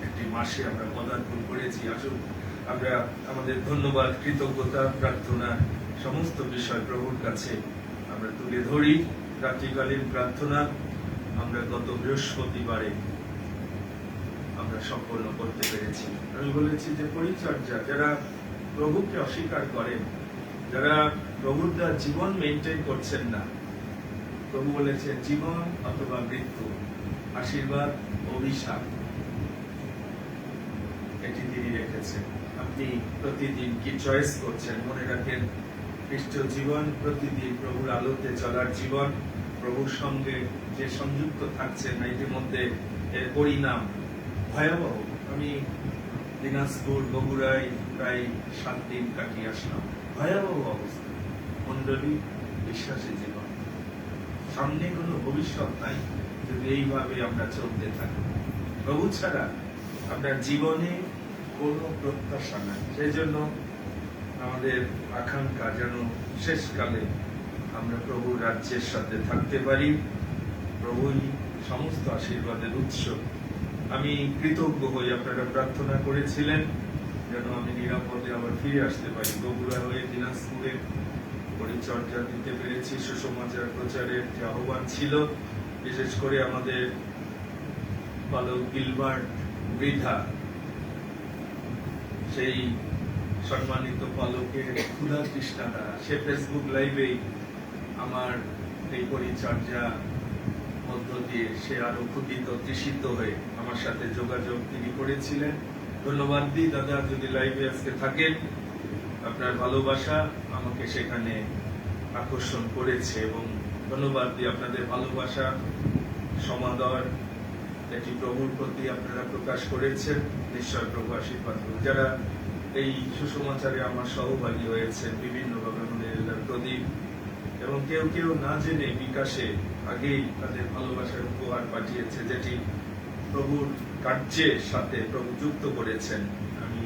একটি মাসে আমরা পদার্পণ করেছি। আসুন আমরা আমাদের ধন্যবাদ, কৃতজ্ঞতা, প্রার্থনা সমস্ত বিষয় প্রভুর কাছে আমরা তুলে ধরি। রাত্রিকালীন প্রার্থনা আমরা গত বৃহস্পতিবারে আমরা সম্পন্ন করতে পেরেছি। আমি বলেছি যে পরিচর্যা, যারা প্রভুকে অস্বীকার করেন, যারা প্রভুর দ্বারা জীবন মেনটেন করছেন না, প্রভু বলেছেন জীবন অথবা মৃত্যু, আশীর্বাদ, অভিশাপ, এটি তিনি রেখেছেন। আপনি প্রতিদিন কি চয়েস করছেন? মনে রাখেন, খ্রিস্টীয় জীবন প্রতিদিন প্রভুর আলোতে চলার জীবন, প্রভুর সঙ্গে যে সংযুক্ত থাকছেন, ইতিমধ্যে এর পরিণাম ভয়াবহ। আমি দিনাজপুর, বগুড়ায় প্রায় 7 দিন কাটিয়ে আসলাম, ভয়াবহ অবস্থা। মন্ডলী, বিশ্বাসী জীবন, সামনে কোনো ভবিষ্যৎ নাই যদি এইভাবে আমরা চলতে থাকি। প্রভু ছাড়া আপনার জীবনে কোনো প্রত্যাশা নাই। সেই জন্য আমাদের আকাঙ্ক্ষা যেন শেষকালে আমরা প্রভুর রাজ্যের সাথে থাকতে পারি। প্রভুই সমস্ত আশীর্বাদের উৎস। আমি কৃতজ্ঞ হই, আপনারা প্রার্থনা করেছিলেন যেন আমি নিরাপদে আবার ফিরে আসতে পারি। বগুড়া হয়ে দিনাজপুরে পরিচর্যা দিতে পেরেছি। সুসমাচার প্রচারের যে আহ্বান ছিল, বিশেষ করে আমাদের বালক গিলবার্ট বৃদ্ধা, সেই সম্মানিত পালকের ক্ষুধা তৃষ্ণাটা, সে ফেসবুক লাইভে আমার এই পরিচর্যা মধ্য দিয়ে সে আরো ক্ষুধিত, তৃষিত হয়ে আমার সাথে যোগাযোগ তিনি করেছিলেন। ধন্যবাদ দিই দাদা, যদি লাইভে আজকে থাকেন, আপনার ভালোবাসা আমাকে সেখানে আকর্ষণ করেছে, এবং ধন্যবাদ দিই আপনাদের ভালোবাসা, সমাদর, এটি প্রভুর প্রতি আপনারা প্রকাশ করেছেন। নিশ্চয় প্রভু আশীর্বাদ করুন। যারা এই সুসমাচারে আমার সহভাগী হয়েছে বিভিন্নভাবে, আমাদের প্রদীপ, এবং কেউ কেউ না জেনে বিকাশে আগেই তাদের ভালোবাসার উপহার পাঠিয়েছে, যেটি প্রভুর কার্যের সাথে প্রভু যুক্ত করেছেন। আমি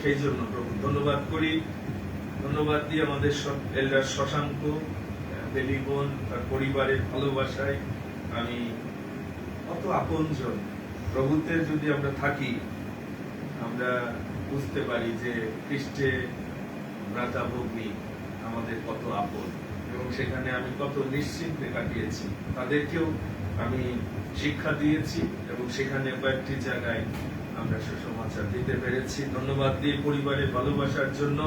সেই জন্য প্রভু ধন্যবাদ করি। ধন্যবাদ দিই আমাদের এল্ডার শশাঙ্ক, বেলিবোন, তার পরিবারের ভালোবাসায় আমি কত আপনজন। প্রভুতে যদি আমরা থাকি, আমরা বুঝতে পারি যে খ্রিস্টে ভ্রাতা ভগ্নী আমাদের কত আপন, এবং সেখানে আমি কত নিশ্চিন্তে কাটিয়েছি। তাদেরকেও আমি শিক্ষা দিয়েছি, এবং সেখানে কয়েকটি জায়গায় আমরা সুসমাচার দিতে পেরেছি। ধন্যবাদ দিই পরিবারের ভালোবাসার জন্য।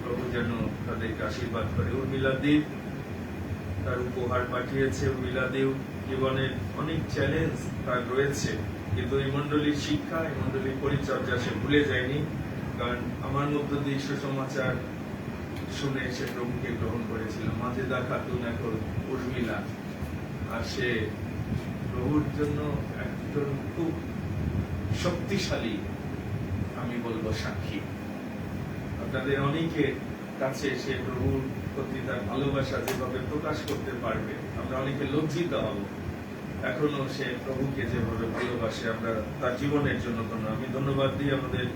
প্রভু যেন তাদেরকে আশীর্বাদ করে। উর্মিলাদি তার উপহার পাঠিয়েছে। উর্মিলাদিও জীবনের অনেক চ্যালেঞ্জ তার রয়েছে, কিন্তু এই মন্ডলীর শিক্ষা, এই মন্ডলীর পরিচর্যা সে ভুলে যায়নি। কারণ আমার মধ্য দিয়ে সুসমাচার শুনে সে প্রভুকে গ্রহণ করেছিল। মাজেদা খাতুন এখন উর্মিলা, আর সে প্রভুর জন্য একজন খুব শক্তিশালী, আমি বলবো, সাক্ষী। আপনাদের অনেকের কাছে সে প্রভুর প্রতি তার ভালোবাসা যেভাবে প্রকাশ করতে পারবে, আমরা অনেকে লজ্জিত হব। এখনো সে প্রভুকে যেভাবে ভালোবাসে, আমরা তার জীবনের জন্য আমি ধন্যবাদ দিই আমাদের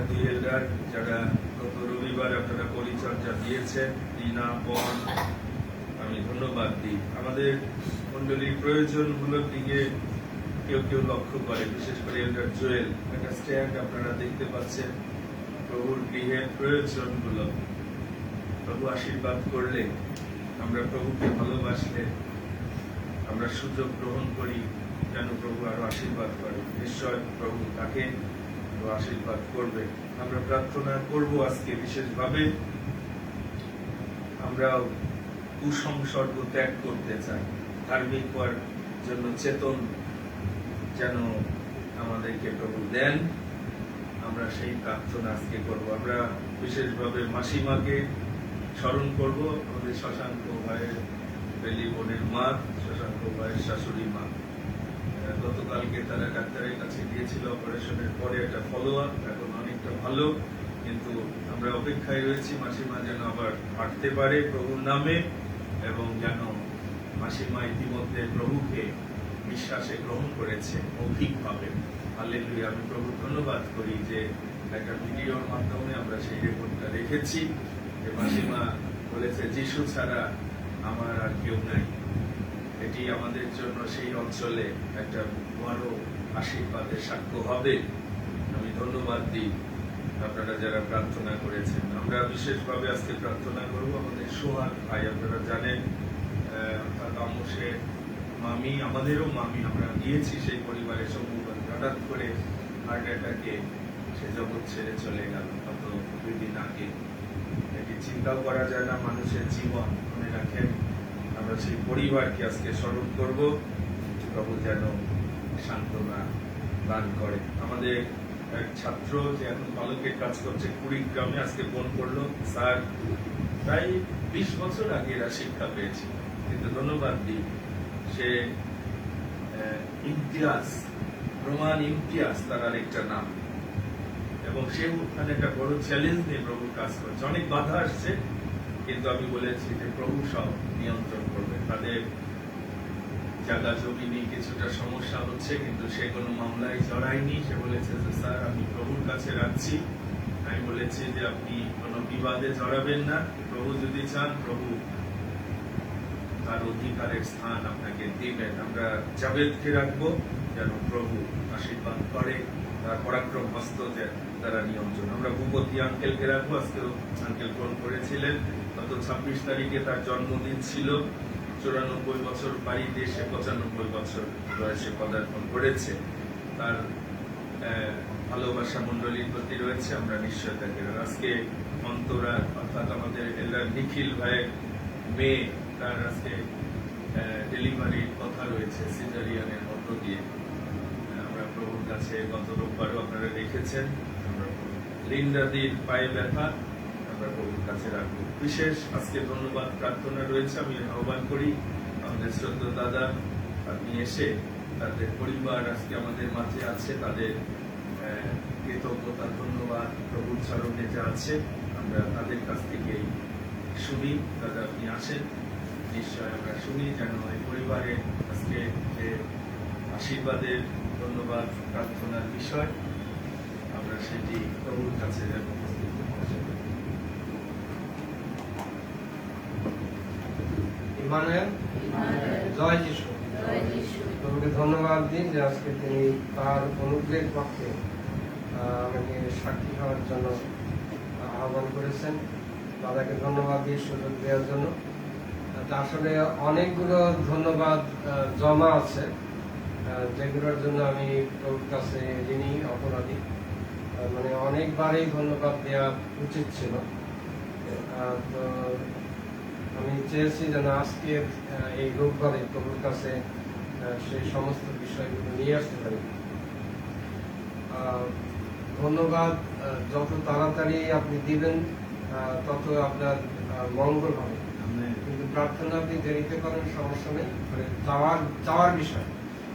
দুই এল্ডার যারা গত রবিবার আপনারা পরিচর্যা দিয়েছেন, টিনা, পন, আমি ধন্যবাদ দিই। আমাদের মন্ডলীর প্রয়োজনগুলোর দিকে কেউ কেউ লক্ষ্য করে, বিশেষ করে এল্ডার জুয়েল, একটা স্ট্যান্ড আপনারা দেখতে পাচ্ছেন। প্রভুর গৃহের প্রয়োজনগুলো প্রভু আশীর্বাদ করলে, আমরা প্রভুকে ভালোবাসলে, আমরা সুযোগ গ্রহণ করি যেন প্রভু আরো আশীর্বাদ করে। নিশ্চয় প্রভু তাকে আশীর্বাদ করবে। আমরা প্রার্থনা করব আজকে বিশেষভাবে, আমরা কুসংসর্গ ত্যাগ করতে চাই, ধার্মিক হওয়ার জন্য চেতন যেন আমাদেরকে প্রভু দেন। আমরা সেই প্রার্থনা আজকে করব। আমরা বিশেষভাবে মাসিমাকে স্মরণ করব, আমাদের শশাঙ্ক ভাইয়ের বেলি বোনের মা, শশাঙ্ক ভাইয়ের শাশুড়ি মা। গতকালকে তারা ডাক্তারের কাছে গিয়েছিল, অপারেশনের পরে একটা ফলো আপ, এখন অনেকটা ভালো, কিন্তু আমরা অপেক্ষায় রয়েছি মাসিমা যেন আবার হাঁটতে পারে প্রভুর নামে, এবং যেন মাসিমা ইতিমধ্যে প্রভুকে বিশ্বাসে গ্রহণ করেছে মৌখিকভাবে। হালেলুয়া। আমি প্রভুর ধন্যবাদ করি যে একটা ভিডিওর মাধ্যমে আমরা সেই রেকর্ডটা রেখেছি, যে মাসিমা বলেছে যিশু ছাড়া আমার আর কেউ নাই। এটি আমাদের জন্য সেই অঞ্চলে একটা বড় আশীর্বাদের সাক্ষ্য হবে। আমি ধন্যবাদ দিই আপনারা যারা প্রার্থনা করেছেন। আমরা বিশেষভাবে আজকে প্রার্থনা করব আমাদের সোহাগ ভাই, আপনারা জানেন অর্থাৎ আমসের মামি, আমাদেরও মামি, আমরা গিয়েছি সেই পরিবারের সম্মুখীন। হঠাৎ করে হার্ট অ্যাটাকে সে জগৎ ছেড়ে চলে গেল গত 2 দিন আগে। এটি চিন্তাও করা যায় না, মানুষের জীবন। মনে রাখেন, আমরা সেই পরিবারকে আজকে স্মরণ করব, প্রভু যেন সান্ত্বনা দান করে। আমাদের এক ছাত্র যে এখন বালকের কাজ করছে কুড়িগ্রামে, আজকে ফোন করলো, স্যার প্রায় 20 বছর আগে এরা শিক্ষা পেয়েছিল, কিন্তু ধন্যবাদ দিই সে ইমতিয়াজ, রোমান ইমতিয়াজ তার আরেকটা নাম, এবং সে ওখানে একটা বড় চ্যালেঞ্জ নিয়ে প্রভুর কাজ করছে। অনেক বাধা আসছে, কিন্তু আমি বলেছি যে প্রভু সব নিয়ন্ত্রণ করবে। তাদের জায়গা জমি নিয়ে কিছুটা সমস্যা হচ্ছে, কিন্তু সে কোনো মামলায় জড়ায়নি। সে বলেছে যে স্যার আমি প্রভুর কাছে রাখছি। আমি বলেছি যে আপনি কোনো বিবাদে জড়াবেন না, প্রভু যদি চান প্রভু তার অধিকারের স্থান আপনাকে দিবেন। আমরা জাবেদকে রাখবো যেন প্রভু আশীর্বাদ করে, তার পরাক্রম হস্ত তারা নিয়ন্ত্রণ। আমরা ভূপতি আঙ্কেলকে রাখবো, আজকেও আঙ্কেল ফোন করেছিলেন। গত 26 তারিখে তার জন্মদিন ছিল। 94 বছর বাড়ি দিয়ে সে 95 বছর বয়সে পদার্পণ করেছে। তার ভালোবাসা মন্ডলীর প্রতি রয়েছে, আমরা নিশ্চয় তাকে। আজকে অন্তরা অর্থাৎ আমাদের এলার নিখিল ভাইয়ের মেয়ে, তার আজকে ডেলিভারির কথা রয়েছে সিজারিয়ানের মধ্য দিয়ে। আমরা প্রভুর কাছে গত রোববারও আপনারা দেখেছেন, আমরা লিন্ডাদির পায়ে ব্যথা আমরা প্রভুর কাছে রাখবো। বিশেষ আজকে ধন্যবাদ প্রার্থনা রয়েছে। আমি আহ্বান করি আমাদের শ্রদ্ধা দাদা, আপনি এসে তাদের পরিবার আজকে আমাদের মাঝে আছে, তাদের কৃতজ্ঞতা ধন্যবাদ প্রভুর চরণে যা আছে আমরা তাদের কাছ থেকে শুনি। দাদা আপনি আসেন, নিশ্চয় আমরা শুনি যেন এই পরিবারে আজকে যে আশীর্বাদের ধন্যবাদ প্রার্থনার বিষয়, আমরা সেটি প্রভুর কাছে যেন উপস্থিত করতে পারি। ইমানুয়েল, জয় যিশু। প্রভুকে ধন্যবাদ দিন যে আজকে তিনি তার অনুগ্রহের পক্ষে আমাকে সাক্ষী হওয়ার জন্য আহ্বান করেছেন। দাদাকে ধন্যবাদ দিয়ে সুযোগ দেওয়ার জন্য। আসলে অনেকগুলো ধন্যবাদ জমা আছে, যেগুলোর জন্য আমি প্রভুর কাছে ঋণী, অপরাধী। মানে অনেকবারই ধন্যবাদ দেওয়া উচিত ছিল। তো আমি চেয়েছি যেন আজকে এই রোববারে প্রভুর কাছে সেই সমস্ত বিষয়গুলো নিয়ে আসতে পারি। ধন্যবাদ যত তাড়াতাড়ি আপনি দিবেন তত আপনার মঙ্গল হবে। কিন্তু প্রার্থনা আপনি দেরিতে করেন সমস্যা নেই, মানে চাওয়ার বিষয়,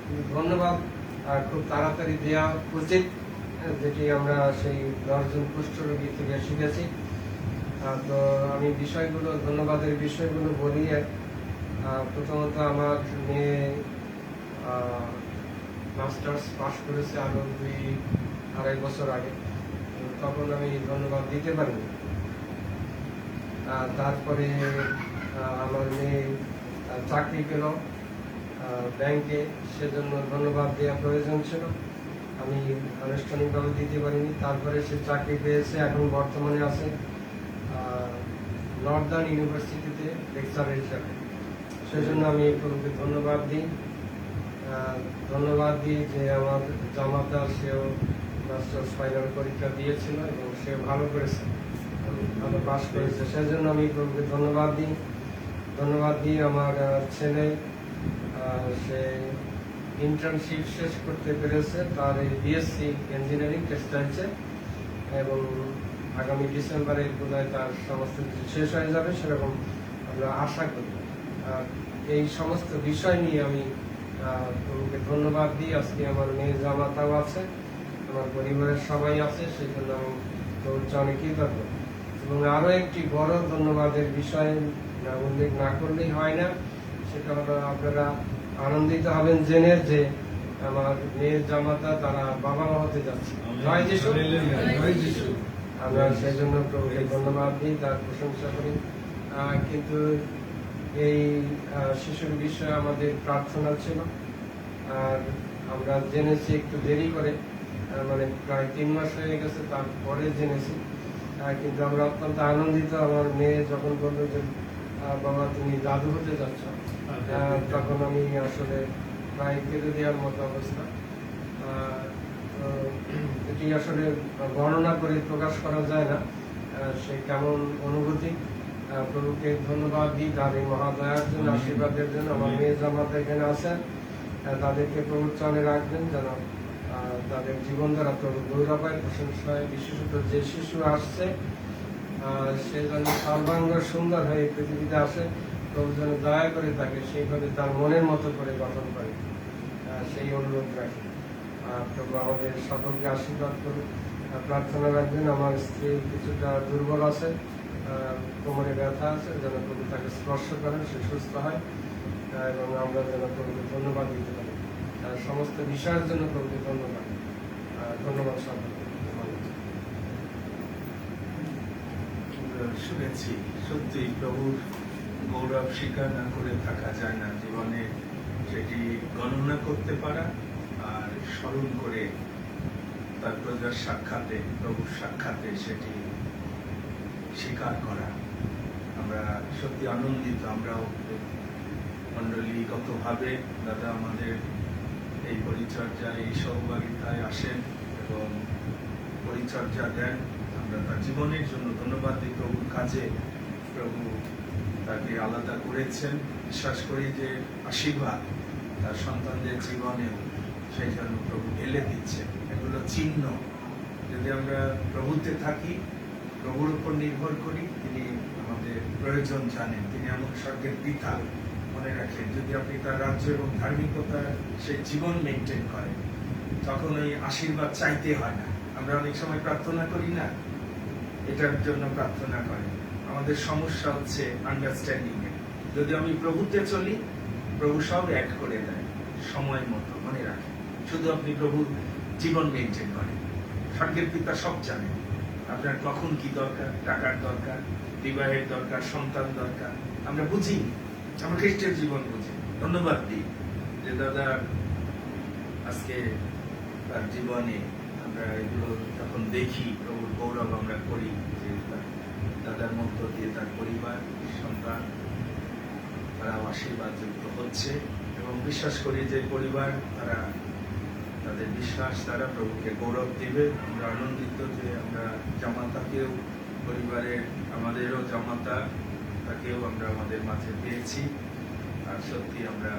কিন্তু ধন্যবাদ খুব তাড়াতাড়ি দেওয়া উচিত, যেটি আমরা সেই 10 জন কুষ্ঠরোগী থেকে শিখেছি। তো আমি ধন্যবাদের বিষয়গুলো বলি। প্রথমত আমার মেয়ে মাস্টার্স পাস করেছে আরো 2-2.5 বছর আগে, তখন আমি ধন্যবাদ দিতে পারিনি। তারপরে আমার মেয়ে চাকরি পেল ব্যাংকে, সেজন্য ধন্যবাদ দেওয়া প্রয়োজন ছিল, আমি আনুষ্ঠানিকভাবে দিতে পারিনি। তারপরে সে চাকরি পেয়েছে, এখন বর্তমানে আছে নর্দার্ন ইউনিভার্সিটিতে লেকচারার হিসাবে, সেজন্য আমি প্রভুকে ধন্যবাদ দিই যে আমার জামাতা সেও মাস্টার্স ফাইনাল পরীক্ষা দিয়েছিল এবং সে ভালো করেছে, ভালো পাস করেছে, সেজন্য আমি প্রভুকে ধন্যবাদ দিই। আমার ছেলে সে ইন্টার্নশিপ শেষ করতে পেরেছে, তার বিএসসি ইঞ্জিনিয়ারিং টেক্সটাইলসে, এবং আগামী ডিসেম্বরে বোধহয় তার সমস্ত কিছু শেষ হয়ে যাবে, সেরকম আমরা আশা করি। এই সমস্ত বিষয় নিয়ে আমি প্রভুকে ধন্যবাদ দিই। আজকে আমার মেয়ের জামাতাও আছে, আমার পরিবারের সবাই আছে, সেই জন্য আমি প্রভুর চরণে কৃতজ্ঞ। এবং আরো একটি বড় ধন্যবাদের বিষয় উল্লেখ না করলেই হয় না, সেটা হলো আপনারা আনন্দিত হবেন জেনে যে আমার মেয়ের জামাতা তারা বাবা মা হতে যাচ্ছে। জয় যিশু। আমরা সেই জন্য প্রভুকে ধন্যবাদ দিই, তার প্রশংসা করি। কিন্তু এই শিশুর বিষয়ে আমাদের প্রার্থনা ছিল, আর আমরা জেনেছি একটু দেরি করে, মানে প্রায় 3 মাস হয়ে গেছে, তারপরে জেনেছি। কিন্তু আমরা অত্যন্ত আনন্দিত। আমার মেয়ে যখন বললো যে বাবা তুমি দাদু হতে যাচ্ছ, তখন আমি আসলে প্রায় কেঁদে দেওয়ার মতো অবস্থা। এটি আসলে বর্ণনা করে প্রকাশ করা যায় না, সে কেমন অনুভূতি। প্রভুকে ধন্যবাদ দিই তার এই মহাদয়ার জন্য, আশীর্বাদের জন্য। আমার মেয়ে জামাতা এখানে আছেন, তাদেরকে প্রভুর চরণে রাখবেন যেন তাদের জীবন দ্বারা প্রভু গৌরব হয়, প্রশংসা হয়। বিশেষত যে শিশু আসছে সে যেন সর্বাঙ্গ সুন্দর হয়ে পৃথিবীতে আসে, প্রভু যেন দয়া করে তাকে সেইভাবে তার মনের মতো করে গঠন করে, সেই অনুরোধ রাখি। প্রভু আমাদের সকলকে আশীর্বাদ করুন। প্রার্থনা রাখবেন, আমার স্ত্রী কিছুটা দুর্বল আছে, কোমরে ব্যথা আছে, যেন প্রভু তাকে স্পর্শ করেন, সে সুস্থ হয়, এবং আমরা যেন প্রভুকে ধন্যবাদ দিতে পারি। সমস্ত বিষয়ের জন্য প্রভুকে ধন্যবাদ সকলকে। শুনেছি, সত্যি প্রভুর গৌরব স্বীকার না করে থাকা যায় না জীবনে, সেটি গণনা করতে পারা আর স্মরণ করে তার প্রজার সাক্ষাতে, প্রভুর সাক্ষাতে সেটি স্বীকার করা। আমরা সত্যি আনন্দিত। আমরাও মন্ডলীগতভাবে দাদা আমাদের এই পরিচর্যায়, এই সহভাগিতায় আসেন এবং পরিচর্যা দেন। আমরা তার জীবনের জন্য ধন্যবাদ দিই। প্রভুর কাজে প্রভু তাকে আলাদা করেছেন। বিশ্বাস করি যে আশীর্বাদ তার সন্তানদের জীবনেও সেই জন্য প্রভু এলে দিচ্ছে। এগুলো চিহ্ন। যদি আমরা প্রভুতে থাকি, প্রভুর উপর নির্ভর করি, তিনি আমাদের প্রয়োজন জানেন। তিনি এমন স্বর্গের পিতা, মনে রাখেন। যদি আপনি তার রাজ্য এবং ধার্মিকতার সেই জীবন মেনটেন করেন, তখন ওই আশীর্বাদ চাইতে হয় না। আমরা অনেক সময় প্রার্থনা করি না, এটার জন্য প্রার্থনা করি। আমাদের সমস্যা হচ্ছে আন্ডারস্ট্যান্ডিং এ। যদি আমি প্রভুতে চলি, প্রভু সব অ্যাড করে দেয় সময় মতো, মনে রাখেন। শুধু আপনি প্রভুর জীবন মেনটেন করেন, স্বর্গের পিতা সব জানেন আপনার কখন কি দরকার, টাকার দরকার, বিবাহের দরকার, সন্তান দরকার। আমরা বুঝি, আমরা খ্রিস্টের জীবন বুঝি। ধন্যবাদ দিই যে দাদা আজকে তার জীবনে আমরা এগুলো যখন দেখি, প্রভুর গৌরব আমরা করি যে দাদার মধ্য দিয়ে তার পরিবার, সন্তান তারা আশীর্বাদ যুক্ত হচ্ছে, এবং বিশ্বাস করি যে পরিবার তারা তাদের বিশ্বাস তারা প্রভুকে গৌরব দিবে। আমরা আনন্দিত যে আমরা জামাতাকেও, পরিবারের আমাদেরও জামাতা, তাকেও আমরা আমাদের মাঝে পেয়েছি। আর সত্যি আমরা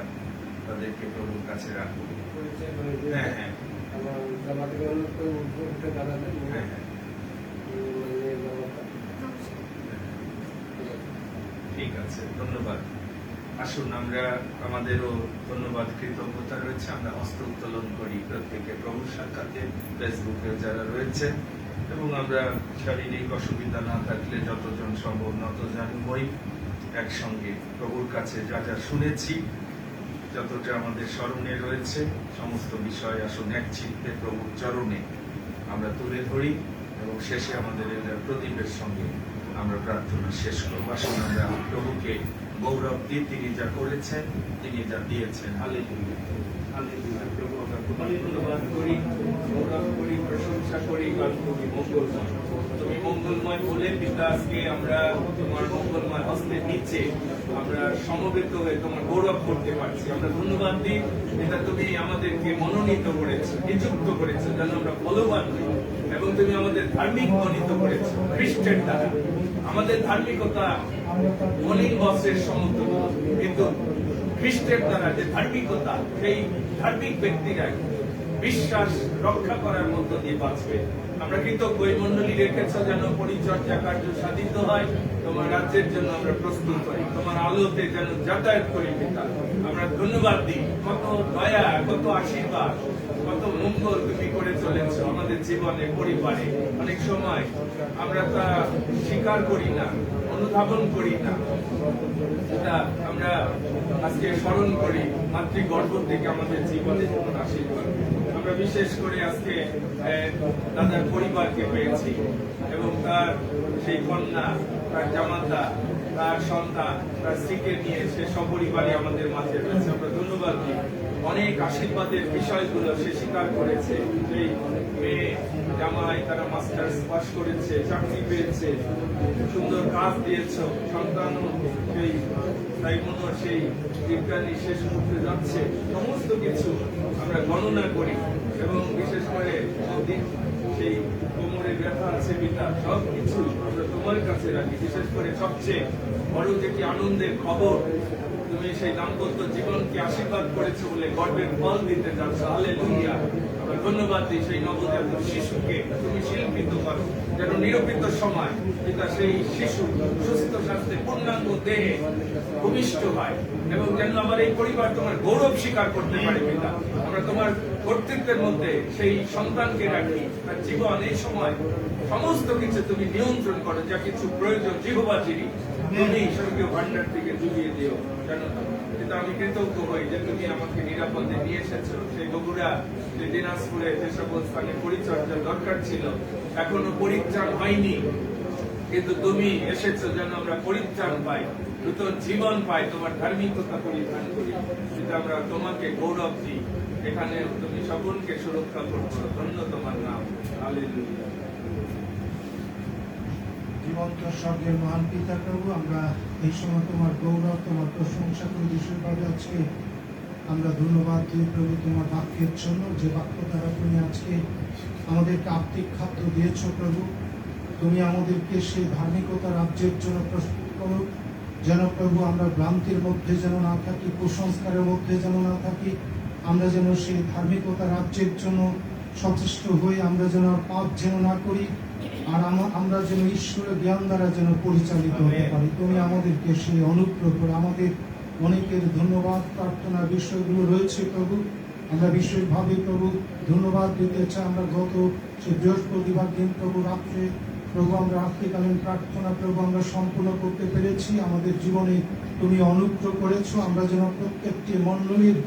তাদেরকে প্রভুর কাছে রাখবো। হ্যাঁ, আমার জামাতের অনুরোধ করে উঠে দাঁড়াবেন। হ্যাঁ, হ্যাঁ। ঠিক আছে, ধন্যবাদ। আসুন আমরা আমাদেরও ধন্যবাদ কৃতজ্ঞতা রয়েছে, আমরা হস্ত উত্তোলন করি প্রত্যেকে প্রভু সাক্ষাতে ফেসবুকে যারা রয়েছে, এবং আমরা শারীরিক অসুবিধা না থাকলে যতজন সম্ভব নতজানু হই একসঙ্গে প্রভুর কাছে যা যা শুনেছি, যতটা আমাদের স্মরণে রয়েছে সমস্ত বিষয় আসুন এক চিত্তে প্রভুর চরণে আমরা তুলে ধরি, এবং শেষে আমাদের প্রদীপের সঙ্গে আমরা প্রার্থনা শেষ করব। আসুন আমরা প্রভুকে গৌরব দিই, তিনি যা করেছেন, তিনি যা দিয়েছেন। Hallelujah, hallelujah. প্রভু আমরা তোমার ধন্যবাদ করি, গৌরব করি, প্রশংসা করি, গান করি মঙ্গলময়। তুমি মঙ্গলময় বলে পিতা আজকে আমরা তোমার মঙ্গলময় হস্তের নিচে আমরা সমবেত হয়ে তোমার গৌরব করতে পারছি। আমরা ধন্যবাদ দিই এটা তুমি আমাদেরকে মনোনীত করেছো, নিযুক্ত করেছো যেন আমরা ফলবান হই, এবং তুমি আমাদের ধার্মিক মনোনীত করেছো খ্রিস্টের দ্বারা। আমাদের ধার্মিকতা মলিন বস্ত্রের সমতুল্য, কিন্তু খ্রিস্টের দ্বারা যে ধার্মিকতা, সেই ধার্মিক ব্যক্তিরা বিশ্বাস রক্ষা করার মধ্য দিয়ে বাঁচবে। আমরা কৃতজ্ঞ এই মন্ডলী রেখেছ যেন পরিচর্যা কার্য সাধিত হয়, তোমার রাজ্যের জন্য আমরা প্রস্তুত হই, তোমার আলোতে যেন যাতায়াত করি পিতা। আমরা ধন্যবাদ দিই, কত দয়া, কত আশীর্বাদ, কত মঙ্গল তুমি করে চলেছ আমাদের জীবনে, পরিবারে। অনেক সময় আমরা তা স্বীকার করি না, অনুধাবন করি না, এটা আমরা আজকে স্মরণ করি। মাতৃগর্ভ থেকে আমাদের জীবনে যেমন আশীর্বাদ, আমরা বিশেষ করে আজকে দাদার পরিবারকে পেয়েছি, এবং তার সেই কন্যা, তার জামাতা, তার সন্তান, তার স্ত্রীকে নিয়ে সে সপরিবারে আমাদের মাঝে রয়েছে। আমরা ধন্যবাদ দিই, অনেক আশীর্বাদের বিষয়গুলো সে স্বীকার করেছে। সেই মেয়ে জামাই তারা মাস্টার্স পাস করেছে, চাকরি পেয়েছে, সুন্দর কাজ দিয়েছ, সন্তানও সেই তাই মনে সেই বিজ্ঞানী শেষ মুহূর্তে যাচ্ছে। সমস্ত কিছু আমরা গণনা করি, এবং বিশেষ করে সেই কোমরে ব্যথা আছে পিতা, সব কিছু আমরা তোমার কাছে রাখি। বিশেষ করে সবচেয়ে বড় যেটি আনন্দের খবর, তুমি সেই দাম্পত্য জীবনকে আশীর্বাদ করেছো বলে গর্বের ফল দিতে যাচ্ছ। হালেলুয়া। আমরা ধন্যবাদ দিই সেই নবজাত শিশুকে তুমি শিল্পিত করো, যেন নিরূপিত সময় পিতা সেই শিশু সুস্থ স্বাস্থ্যে পূর্ণাঙ্গ দেহে ভূমিষ্ঠ হয়, এবং যেন আমার এই পরিবার তোমার গৌরব স্বীকার করতে পারে পিতা। আমরা তোমার কর্তৃত্বের মধ্যে সেই সন্তানকে রাখি, তার জীবন এই সময় সমস্ত কিছু তুমি নিয়ন্ত্রণ করো, যা কিছু প্রয়োজন জিহ্বাচিরি তুমি স্বর্গীয় ভান্ডার থেকে জুগিয়ে দিও। জানো কিন্তু আমি কৃতজ্ঞ হই যে তুমি আমাকে নিরাপদে নিয়ে এসেছো। সেই বগুড়া, যে দিনাজপুরে যে সকল স্থানে পরিচর্যার দরকার ছিল এখনো পরিত্রাণ হয়নি, কিন্তু তুমি এসেছো যেন আমরা পরিত্রাণ পাই, নতুন জীবন পাই, তোমার ধার্মিকতা পরিধান করি। কিন্তু আমরা তোমাকে গৌরব দিই, এখানে তুমি সকলকে সুরক্ষা করছো। ধন্য তোমার নাম। হালেলুয়া। জীবন্ত স্বর্গের মহান পিতা প্রভু, আমরা এই সময় তোমার গৌরব, তোমার প্রশংসা করি। বিশেষভাবে আজকে আমরা ধন্যবাদ দিই প্রভু তোমার বাক্যের জন্য, যে বাক্য দ্বারা তুমি আজকে আমাদেরকে আত্মিক খাদ্য দিয়েছ প্রভু। তুমি আমাদেরকে সেই ধার্মিকতা রাজ্যের জন্য প্রস্তুত করো, যেন প্রভু আমরা ভ্রান্তির মধ্যে যেন না থাকি, কুসংস্কারের মধ্যে যেন না থাকি। আমরা যেন সেই ধার্মিকতা রাজ্যের জন্য সচেষ্ট হই, আমরা যেন পাপ যেন না করি, আর আমরা যেন ঈশ্বরের জ্ঞান দ্বারা যেন পরিচালিত হতে পারি। তুমি আমাদেরকে সেই অনুগ্রহ করো। আমাদের অনেকের ধন্যবাদ প্রার্থনার বিষয়গুলো রয়েছে প্রভু, আমরা বিশেষভাবে প্রভু ধন্যবাদ দিতে চাই। আমরা গত সেই বৃহস্পতিবার দিন প্রভু রাত্রে প্রভু আমরা রাত্রিকালীন প্রার্থনা প্রভু আমরা সম্পূর্ণ করতে পেরেছি। আমাদের জীবনে তুমি অনুগ্রহ করেছো, আমরা যেন প্রত্যেকটি মণ্ডলীর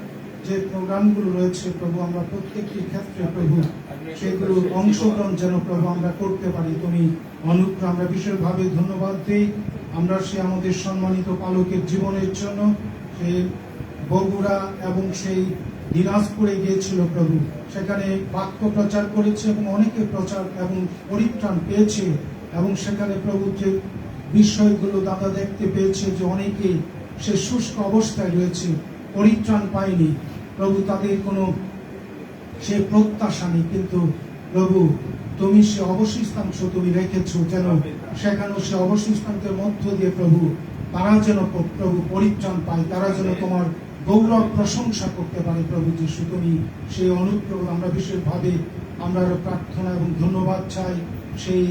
যে প্রোগ্রামগুলো রয়েছে প্রভু, আমরা প্রত্যেকটি ক্ষেত্রে প্রভু সেগুলো অংশগ্রহণ যেন প্রভু আমরা করতে পারি। তুমি অনুগ্রহ, আমরা বিশেষভাবে ধন্যবাদ দিই আমরা সে আমাদের সম্মানিত পালকের জীবনের জন্য। সেই বগুড়া এবং সেই দিনাজপুরে গিয়েছিল প্রভু, সেখানে বাক্য প্রচার করেছে এবং অনেকে প্রচার এবং পরিত্রাণ পেয়েছে, এবং সেখানে প্রভু যে বিষয়গুলো দাদা দেখতে পেয়েছে যে অনেকে সে শুষ্ক অবস্থায় রয়েছে, পরিত্রাণ পায়নি প্রভু, তাদের কোনো সে প্রত্যাশা নেই, কিন্তু প্রভু তুমি সে অবশিষ্টাংশ তুমি রেখেছো, যেন সেখানে সে অবশিষ্টাংশের মধ্য দিয়ে প্রভু তারা যেন প্রভু পরিত্রাণ পায়, তারা যেন তোমার গৌরব প্রশংসা করতে পারে প্রভু যিশু। তুমি সেই অনুগ্রহ আমরা বিশেষভাবে আমরা প্রার্থনা এবং ধন্যবাদ চাই সেই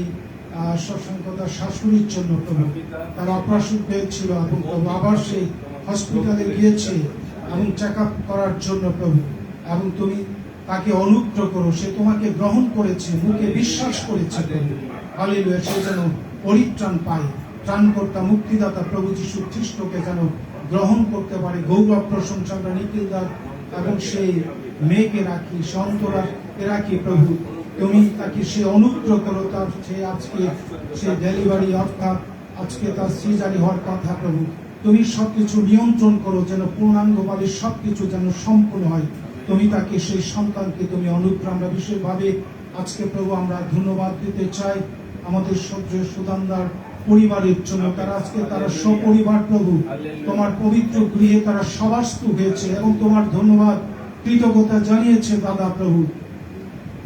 সশঙ্কতার শাশুড়ির জন্য প্রভু। তার অপারেশন হয়েছিল এবং প্রভু আবার সেই হসপিটালে গিয়েছে এবং চেক আপ করার জন্য প্রভু, এবং তুমি তাকে অনুগ্রহ করো। সে তোমাকে গ্রহণ করেছে, মুখে বিশ্বাস করেছে প্রভু। হালেলুয়া। সে যেন পরিত্রাণ পায়, ত্রাণকর্তা মুক্তিদাতা প্রভু যীশু খ্রিস্টকে যেন গ্রহণ করতে পারে। গৌরব প্রশংসা আমরা নিখিলদার এবং সেই মেয়েকে রাখি, সন্তরাকে রাখি প্রভু। তুমি তাকে সে অনুগ্রহ করো। তার সে আজকে সে ডেলিভারি অর্থাৎ আজকে তার সিজারি হওয়ার কথা প্রভু। তুমি সবকিছু নিয়ন্ত্রণ করো যেন পূর্ণাঙ্গভাবে সবকিছু যেন সম্পূর্ণ হয়। তুমি তাকে সেই সন্তানকে তুমি অনুগ্রহ আমরা বিশেষভাবে আজকে প্রভু আমরা ধন্যবাদ দিতে চাই আমাদের সহ্য সুদানদার পরিবারের জন্য। তারা আজকে তারা সপরিবার প্রভু তোমার পবিত্র গৃহে তারা সবাস্তু হয়েছে এবং তোমার ধন্যবাদ কৃতজ্ঞতা জানিয়েছে দাদা প্রভু।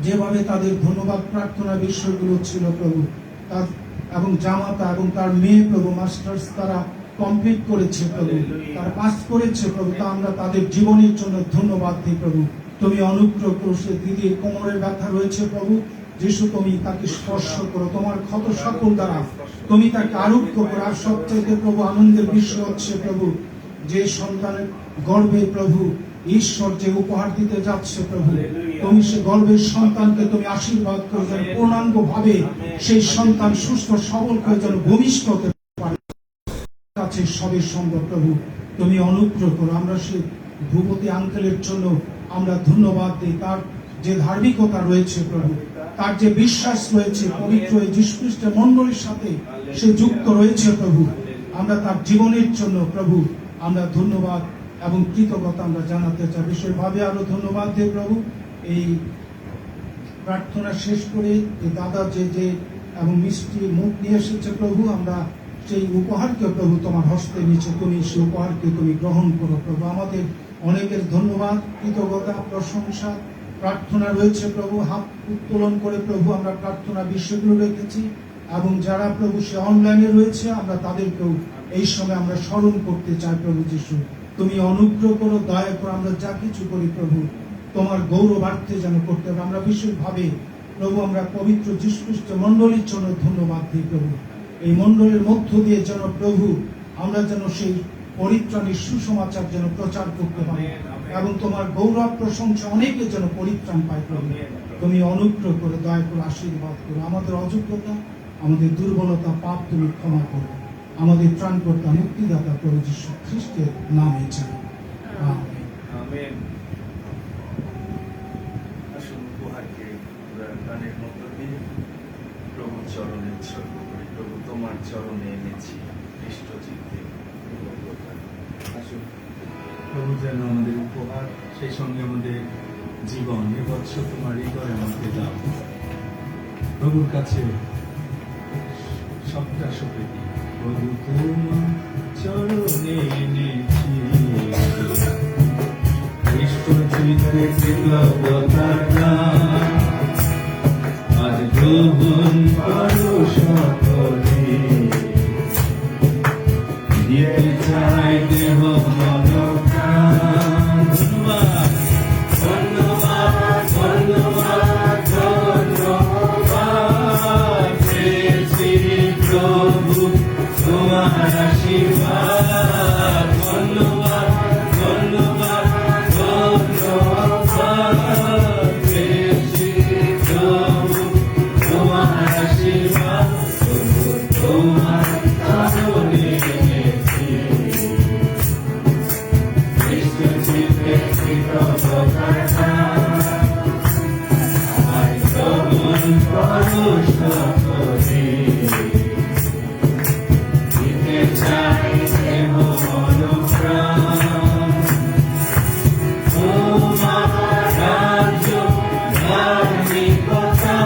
যেভাবে তাদের ধন্যবাদ প্রার্থনা বিষয়গুলো ছিল প্রভু, তার এবং জামাতা এবং তার মেয়ে প্রভু মাস্টার্স তারা কমপ্লিট করেছে প্রভু, তারা পাস করেছে প্রভু। তা আমরা তাদের জীবনের জন্য ধন্যবাদ দিই প্রভু। তুমি অনুগ্রহ করো। সে দিদির কোমরের ব্যথা রয়েছে প্রভু যিশু, তুমি তাকে স্পর্শ করো তোমার ক্ষত সকল দ্বারা, তুমি তাকে আরোগ্য করো। আর সবচেয়ে প্রভু আনন্দের বিষয় হচ্ছে প্রভু যে সন্তানের গর্ভে প্রভু ঈশ্বর যে উপহার দিতে যাচ্ছে প্রভু, তুমি সে গর্ভের সন্তানকে তুমি আশীর্বাদ করো যেন পূর্ণাঙ্গ ভাবে সেই সন্তান সুস্থ সবল করে যেন ভূমিষ্ঠ হতে পারে। কাছে সবই সম্ভব প্রভু, তুমি অনুগ্রহ করো। আমরা সেই ভূপতি আঙ্কেলের জন্য আমরা ধন্যবাদ দিই। তার যে ধার্মিকতা রয়েছে প্রভু, তার যে বিশ্বাস রয়েছে পবিত্র যীশু খ্রিস্টের মণ্ডলীর সাথে সে যুক্ত রয়েছে প্রভু, আমরা তার জীবনের জন্য প্রভু আমরা ধন্যবাদ এবং কৃতজ্ঞতা আমরা জানাতে চাই। বিশেষভাবে আরো ধন্যবাদ দিই প্রভু। এই প্রার্থনা শেষ করে দাদা যে এবং মিষ্টি মুখ নিয়ে এসেছে প্রভু, আমরা সেই উপহারকে প্রভু তোমার হস্তে নিচে তুমি সেই উপহারকে তুমি গ্রহণ করো প্রভু। আমাদের অনেকের ধন্যবাদ কৃতজ্ঞতা প্রশংসা প্রার্থনা রয়েছে প্রভু। হাত উত্তোলন করে প্রভু আমরা প্রার্থনা বিষয়গুলো রেখেছি এবং যারা প্রভু সে অনলাইনে রয়েছে আমরা তাদেরকেও এই সময় আমরা স্মরণ করতে চাই প্রভু যিশু। তুমি অনুগ্রহ করো, দয়া করো। আমরা যা কিছু করি প্রভু তোমার গৌরবার্থে যেন করতে হবে। আমরা বিশেষভাবে প্রভু আমরা পবিত্র যীশু খ্রিস্ট মণ্ডলীর জন্য ধন্যবাদ দিই প্রভু। এই মণ্ডলের মধ্য দিয়ে যেন প্রভু আমরা যেন সেই পরিত্রাণের সুসমাচার যেন প্রচার করতে পারি এবং তোমার গৌরব প্রশংসা অনেকে যেন পরিত্রাণ পায় প্রভু। তুমি অনুগ্রহ করে দয়া করে আশীর্বাদ করো। আমাদের অযোগ্যতা আমাদের দুর্বলতা পাপ তুমি ক্ষমা করো। আমাদের ত্রাণকর্তা মুক্তিদাতা প্রভু যীশু খ্রিস্টের নামে চাই, আমেন। আমেন। আসুন উপহারকে আমরা গানের মধ্য দিয়ে প্রভু চরণে উৎসর্গ করি। প্রভু তোমার চরণে এনেছি খ্রিস্ট চিত্তে। আসুন প্রভু যেন আমাদের উপহার সেই সঙ্গে আমাদের জীবন এবৎস তোমার হৃদয় আমাকে দাও। প্রভুর কাছে সবটা সঁপে দিই। প্রভু তোমার চরণে এনেছি খ্রিস্ট চিত্তে কৃতজ্ঞতার গান। আজ গ্রহণ করো সকলে, দিতে চাই দেহ মন প্রাণ। ধন্যবাদ ধন্যবাদ ধন্যবাদ ধন্যবাদ পেয়েছি প্রভু তোমার আশীর্বাদ। ধন্যবাদ ধন্যবাদ ধন্যবাদ পেয়েছি প্রভু তোমার আশীর্বাদ। তোমার চরণে এনেছি খ্রিস্ট চিত্তে কৃতজ্ঞতার গান। আজ গ্রহণ করো সকলে, দিতে চাই দেহ মন প্রাণ। তোমার রাজ্য ধার্মিকতা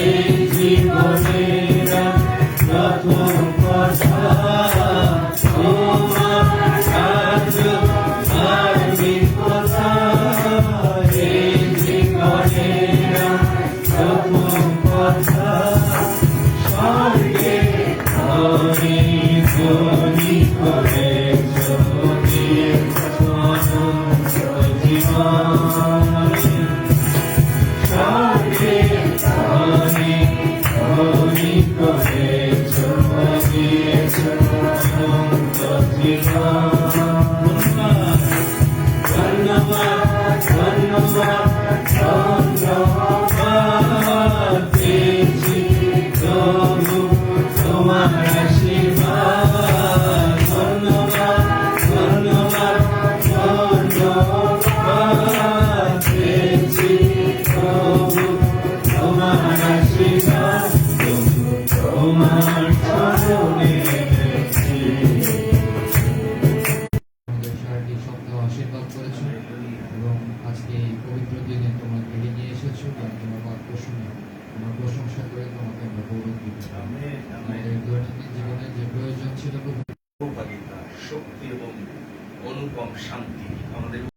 এই জীবনের প্রথম কথা। তোমার রাজ্য ধার্মিকতা এই জীবনের প্রথম কথা। স্বর্গে ধ্বনি ধ্বনি করে তোমার কারণে আমাদের সারাটি সপ্তাহ আশীর্বাদ করেছো এবং আজকে এই পবিত্র দিনে তোমরা ফিরে নিয়ে এসেছো এবং তোমার বাক্য শুনে তোমার প্রশংসা করে তোমাকে আমরা গৌরব দিব। আমাদের দৈনন্দিন জীবনে যে প্রয়োজন ছিল উপকারিতা, শক্তি এবং অনুপম শান্তি আমাদের